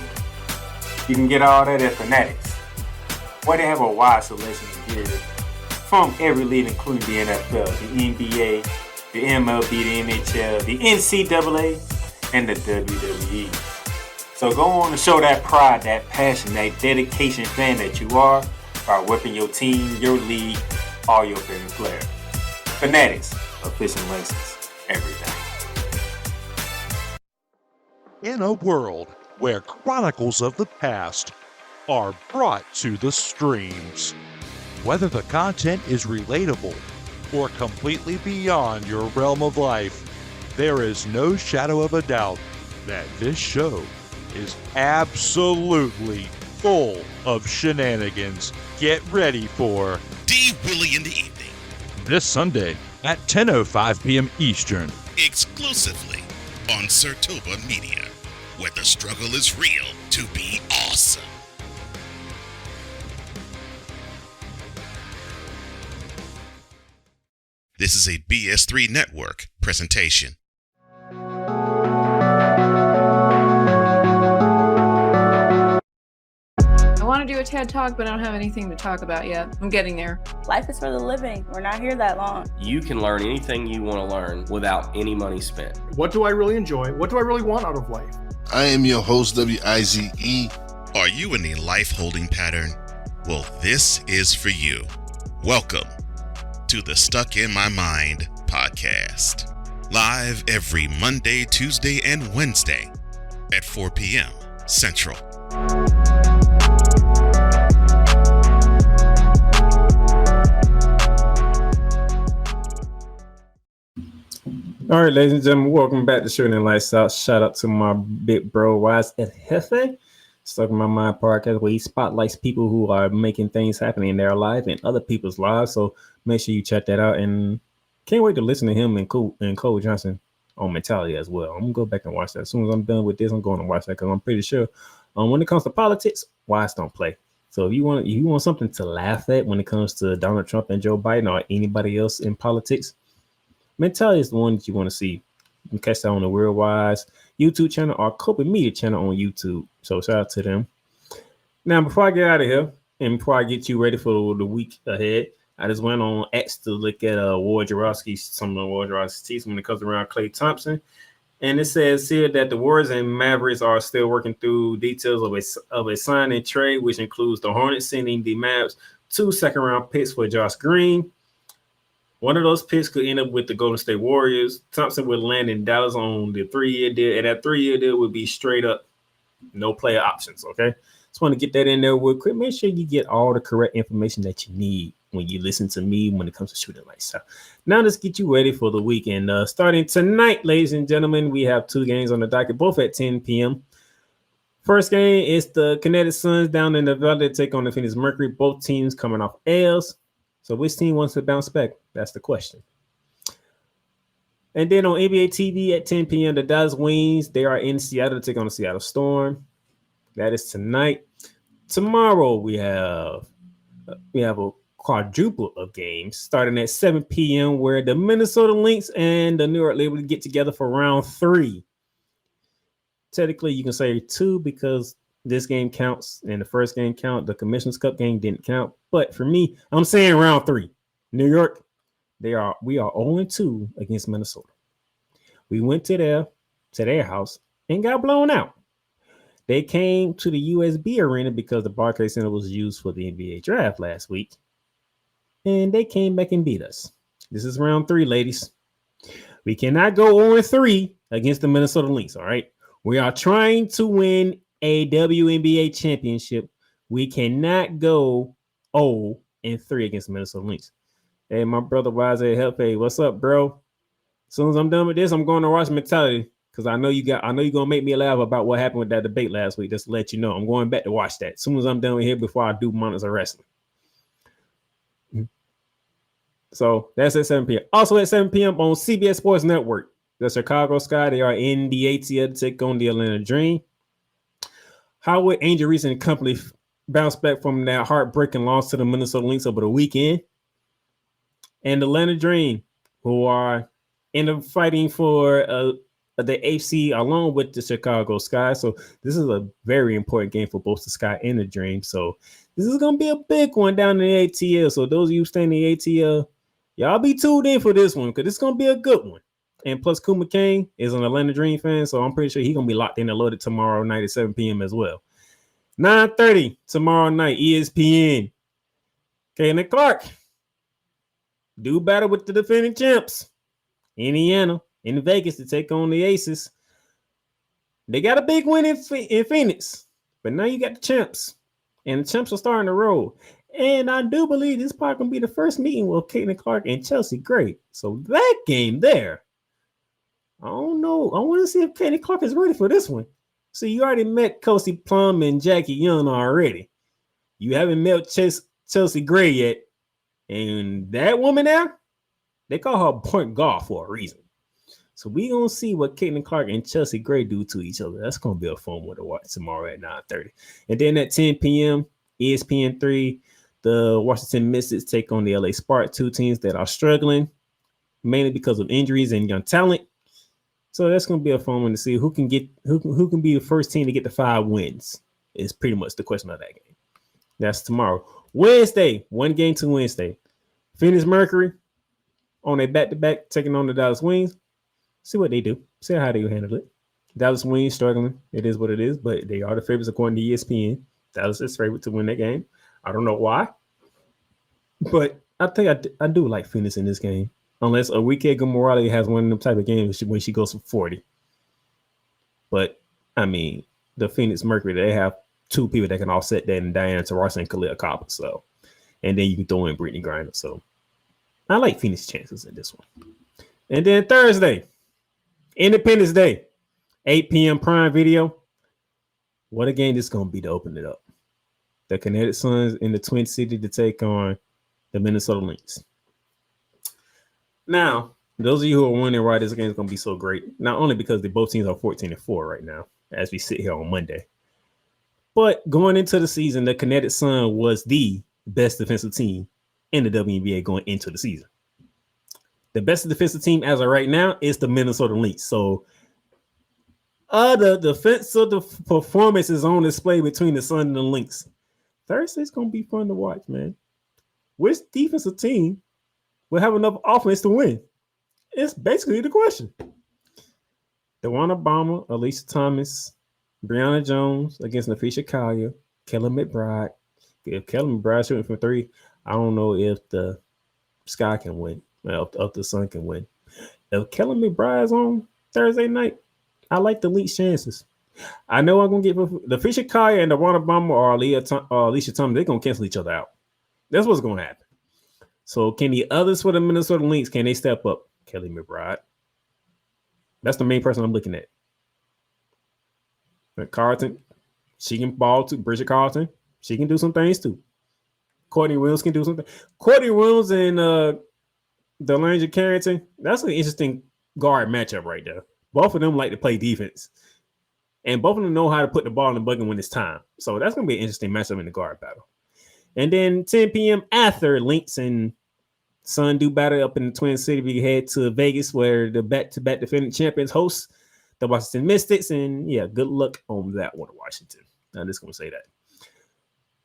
Speaker 12: You can get all that at Fanatics, where they have a wide selection of gear from every league, including the NFL, the NBA, the MLB, the NHL, the NCAA, and the WWE. So go on and show that pride, that passion, that dedication fan that you are by whipping your team, your league, all your favorite players. Fanatics, official license, everything.
Speaker 14: In a world where chronicles of the past are brought to the streams, whether the content is relatable or completely beyond your realm of life, there is no shadow of a doubt that this show is absolutely full of shenanigans. Get ready for
Speaker 1: D. Willie in the evening.
Speaker 14: This Sunday at 10:05 p.m. Eastern.
Speaker 1: Exclusively on Sertoba Media, where the struggle is real to be awesome. This is a BS3 Network presentation.
Speaker 15: I want to do a TED Talk, but I don't have anything to talk about yet. I'm getting there.
Speaker 16: Life is for the living. We're not here that long.
Speaker 17: You can learn anything you want to learn without any money spent.
Speaker 18: What do I really enjoy? What do I really want out of life?
Speaker 8: I am your host, WIZE.
Speaker 1: Are you in a life holding pattern? Well, this is for you. Welcome to the Stuck in My Mind podcast. Live every Monday, Tuesday, and Wednesday at 4 p.m. Central.
Speaker 4: All right, ladies and gentlemen, welcome back to Shooting Lights Out. Shout out to my big bro, Wise El Jefe. Stuck in My Mind podcast, where he spotlights people who are making things happen in their life and other people's lives. So make sure you check that out. And can't wait to listen to him and Cole Johnson on mentality as well. I'm gonna go back and watch that. As soon as I'm done with this, I'm going to watch that because I'm pretty sure when it comes to politics, wise don't play. So if you want something to laugh at when it comes to Donald Trump and Joe Biden or anybody else in politics, mentality is the one that you want to see. You can catch that on the Real Wise YouTube channel or Copa Media channel on YouTube. So shout out to them. Now, before I get out of here and before I get you ready for the week ahead, I just went on X to look at some of Wojciechowski's tweets when it comes around Klay Thompson. And it says here that the Warriors and Mavericks are still working through details of a sign and trade, which includes the Hornets sending the Mavs 2 second-round picks for Josh Green. One of those picks could end up with the Golden State Warriors. Thompson would land in Dallas on the 3-year deal, and that 3-year deal would be straight up no player options, okay? Just want to get that in there real quick. Make sure you get all the correct information that you need when you listen to me when it comes to shooting lights. So now let's get you ready for the weekend. Starting tonight, ladies and gentlemen, we have 2 games on the docket, both at 10 p.m. First game is the Kinetic Suns down in Nevada to take on the Phoenix Mercury. Both teams coming off L's. So which team wants to bounce back? That's the question. And then on NBA TV at 10 p.m., the Dallas Wings, they are in Seattle to take on the Seattle Storm. That is tonight. Tomorrow we have a quadruple of games starting at 7 p.m. where the Minnesota Lynx and the New York Liberty get together for round 3. Technically, you can say 2 because this game counts and the first game count. The Commissioner's Cup game didn't count. But for me, I'm saying round 3. New York, we are 0-2 against Minnesota. We went to their house and got blown out. They came to the USB arena because the Barclays Center was used for the NBA draft last week. And they came back and beat us. This is round 3, ladies. We cannot go 0-3 against the Minnesota Lynx, all right? We are trying to win a WNBA championship. We cannot go 0-3 against the Minnesota Lynx. Hey, my brother Wise Help. Hey, what's up, bro? As soon as I'm done with this, I'm going to watch mentality because I know you're gonna make me laugh about what happened with that debate last week. Just to let you know, I'm going back to watch that as soon as I'm done with here before I do Monsters of Wrestling. So that's at 7 p.m. Also at 7 p.m. on CBS Sports Network, the Chicago Sky, they are in the ATL to take on the Atlanta Dream. How would Angel Reese and company bounce back from that heartbreaking loss to the Minnesota Lynx over the weekend? And the Atlanta Dream, who are end up fighting for the AFC along with the Chicago Sky. So this is a very important game for both the Sky and the Dream. So this is going to be a big one down in the ATL. So those of you staying in the ATL, y'all be tuned in for this one because it's going to be a good one. And plus, Kuma Kane is an Atlanta Dream fan, so I'm pretty sure he's going to be locked in and loaded tomorrow night at 7 p.m. as well. 9:30 tomorrow night, ESPN. Caitlin Clark. Do battle with the defending champs. Indiana in Vegas to take on the Aces. They got a big win in Phoenix, but now you got the champs. And the champs are starting to roll. And I do believe this probably going to be the first meeting with Caitlin Clark and Chelsea Gray. So that game there, I don't know. I want to see if Caitlin Clark is ready for this one. So you already met Kelsey Plum and Jackie Young already. You haven't met Chelsea Gray yet. And that woman there, they call her point guard for a reason. So we going to see what Caitlin Clark and Chelsea Gray do to each other. That's going to be a fun one to watch tomorrow at 9:30. And then at 10 p.m., ESPN 3, the Washington Mystics take on the LA Sparks, 2 teams that are struggling, mainly because of injuries and young talent. So that's going to be a fun one to see who can be the first team to get the 5 wins is pretty much the question of that game. That's tomorrow. Wednesday, 1 game to Wednesday. Phoenix Mercury on a back-to-back taking on the Dallas Wings. See what they do. See how they handle it. Dallas Wings struggling. It is what it is, but they are the favorites according to ESPN. Dallas is favorite to win that game. I don't know why, but I think I do like Phoenix in this game. Unless Enrique Morales has one of them type of games when she goes for 40. But, I mean, the Phoenix Mercury, they have 2 people that can offset that, and Diana Taurasi and Kalia Copper. So, and then you can throw in Brittany Griner. So, I like Phoenix chances in this one. And then Thursday, Independence Day, 8 p.m. Prime Video. What a game this is going to be to open it up. The Kinetic Suns in the Twin City to take on the Minnesota Lynx. Now, Those of you who are wondering why this game is going to be so great, not only because they both teams are 14-4 right now, as we sit here on Monday, but going into the season, the Kinetic Sun was the best defensive team in the WNBA going into the season. The best defensive team as of right now is the Minnesota Lynx. So the defensive performance is on display between the Sun and the Lynx. Thursday's going to be fun to watch, man. Which defensive team will have enough offense to win? It's basically the question. DeWanna Bama, Alicia Thomas, Brianna Jones against Nafisha Collier, Kelly McBride. If Kelly McBride shooting from three, I don't know if the Sky can win. Well, if the Sun can win. If Kelly McBride's on Thursday night, I like the Leafs' chances. I know I'm going to get the Fisher Collier and the DeWanna Bama or Alicia Thomas, they're going to cancel each other out. That's what's going to happen. So can the others for the Minnesota Lynx, can they step up? Kelly McBride. That's the main person I'm looking at. But Carlton, she can ball too. Bridget Carlton, she can do some things too. Courtney Williams can do something. Courtney Williams and Delanja Carrington, that's an interesting guard matchup right there. Both of them like to play defense. And both of them know how to put the ball in the bucket when it's time. So that's going to be an interesting matchup in the guard battle. And then 10 p.m. after Lynx and Sun do battle up in the Twin City, we head to Vegas where the back-to-back defending champions host the Washington Mystics. And yeah, good luck on that one, Washington. I'm just going to say that.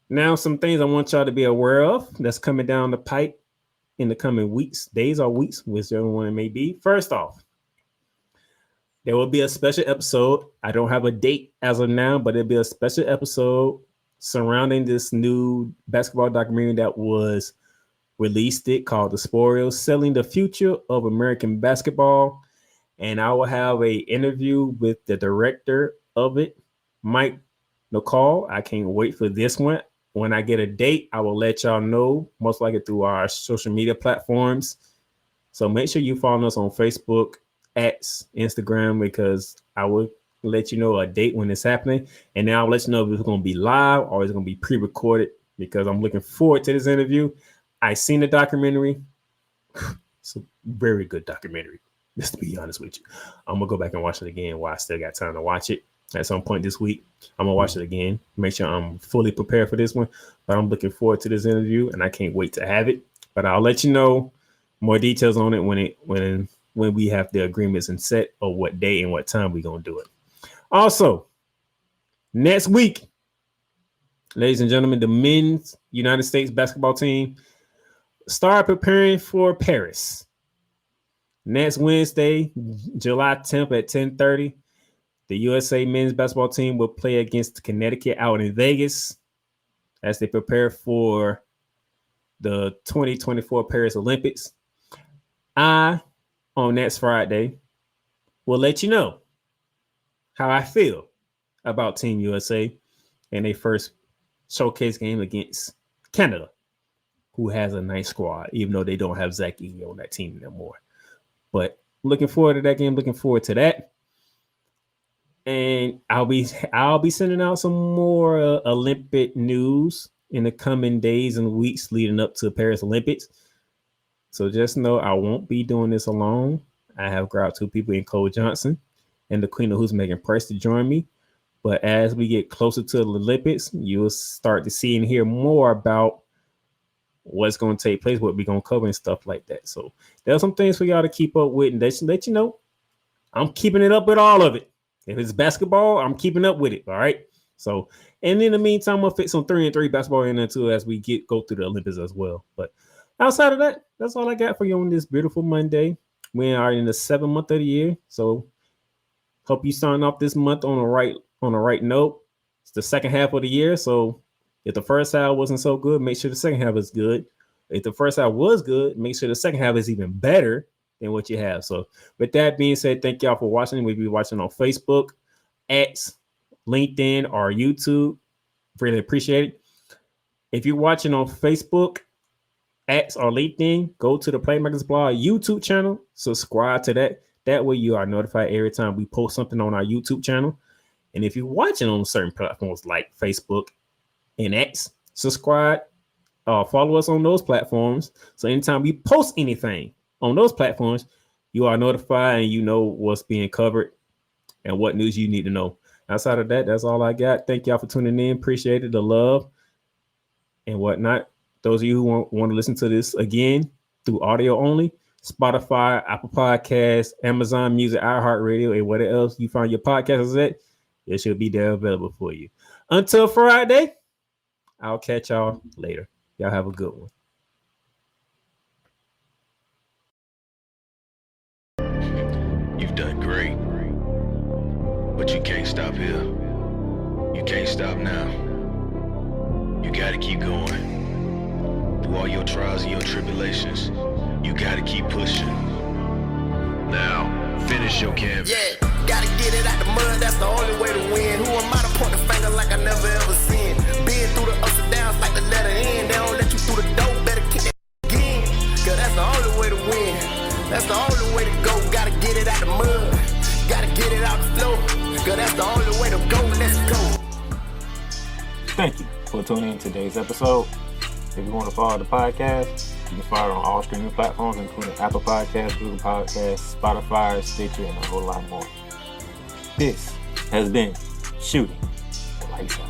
Speaker 4: Now, some things I want y'all to be aware of that's coming down the pipe in the coming weeks, days or weeks, whichever one it may be. First off, there will be a special episode. I don't have a date as of now, but it'll be a special episode surrounding this new basketball documentary that was released called The Spoils, Selling the Future of American Basketball. And I will have an interview with the director of it, Mike Nicole. I can't wait for this one. When I get a date, I will let y'all know, most likely through our social media platforms. So make sure you follow us on Facebook, X, Instagram, because I will let you know a date when it's happening. And then I'll let you know if it's going to be live or it's going to be pre-recorded, because I'm looking forward to this interview. I seen the documentary. It's a very good documentary, just to be honest with you. I'm going to go back and watch it again while I still got time to watch it. At some point this week, I'm going to watch it again. Make sure I'm fully prepared for this one. But I'm looking forward to this interview, and I can't wait to have it. But I'll let you know more details on it when we have the agreements and set of what day and what time we're going to do it. Also, next week, ladies and gentlemen, the men's United States basketball team start preparing for Paris. Next Wednesday, July 10th at 10:30, the USA men's basketball team will play against Connecticut out in Vegas as they prepare for the 2024 Paris Olympics. I, on next Friday, will let you know how I feel about Team USA in their first showcase game against Canada, who has a nice squad, even though they don't have Zach Edey on that team anymore. But looking forward to that game, looking forward to that. And I'll be sending out some more Olympic news in the coming days and weeks leading up to Paris Olympics. So just know I won't be doing this alone. I have grabbed two people in Cole Johnson and the Queen of Who's Megan Price to join me. But as we get closer to the Olympics, you'll start to see and hear more about what's going to take place, what we're going to cover and stuff like that. So there's some things for y'all to keep up with, and let you know I'm keeping it up with all of it. If it's basketball, I'm keeping up with it. All right. So, and in the meantime, we'll fit some 3-and-3 basketball in there too as we go through the Olympics as well. But outside of that, that's all I got for you on this beautiful Monday. We are in the 7th month of the year. So hope you sign off this month on the right note. It's the second half of the year. So if the first half wasn't so good, make sure the second half is good. If the first half was good, make sure the second half is even better than what you have. So with that being said, thank y'all for watching. We'll be watching on Facebook, X, LinkedIn, or YouTube. Really appreciate it. If you're watching on Facebook, X, or LinkedIn, go to the Playmakers Blog YouTube channel. Subscribe to that. That way you are notified every time we post something on our YouTube channel. And if you're watching on certain platforms like Facebook and X, subscribe, follow us on those platforms. So anytime we post anything on those platforms, You are notified and you know what's being covered and what news you need to know. Outside of that, that's all I got. Thank y'all for tuning in. Appreciate it, the love and whatnot. Those of you who want to listen to this again through audio only, Spotify, Apple Podcasts, Amazon Music, iHeartRadio, and whatever else you find your podcasts at, it should be there available for you. Until Friday, I'll catch y'all later. Y'all have a good one.
Speaker 19: You've done great, but you can't stop here. You can't stop now. You gotta keep going. Through all your trials and your tribulations, you gotta keep pushing. Now, finish your canvas.
Speaker 2: Yeah, gotta get it out the mud, that's the only way to win. Who am I to point the finger like I never ever seen? Been through the ups and downs like the letter N. They don't let you through the door, better kick that again. Cause that's the only way to win. That's the only way to go. Gotta get it out the mud. Gotta get it out the flow. Cause that's the only way to go. Let's go.
Speaker 12: Thank you for tuning in to today's episode. If you want to follow the podcast, you can follow it on all streaming platforms, including Apple Podcasts, Google Podcasts, Spotify, Stitcher, and a whole lot more. This has been Shooting Lights Out.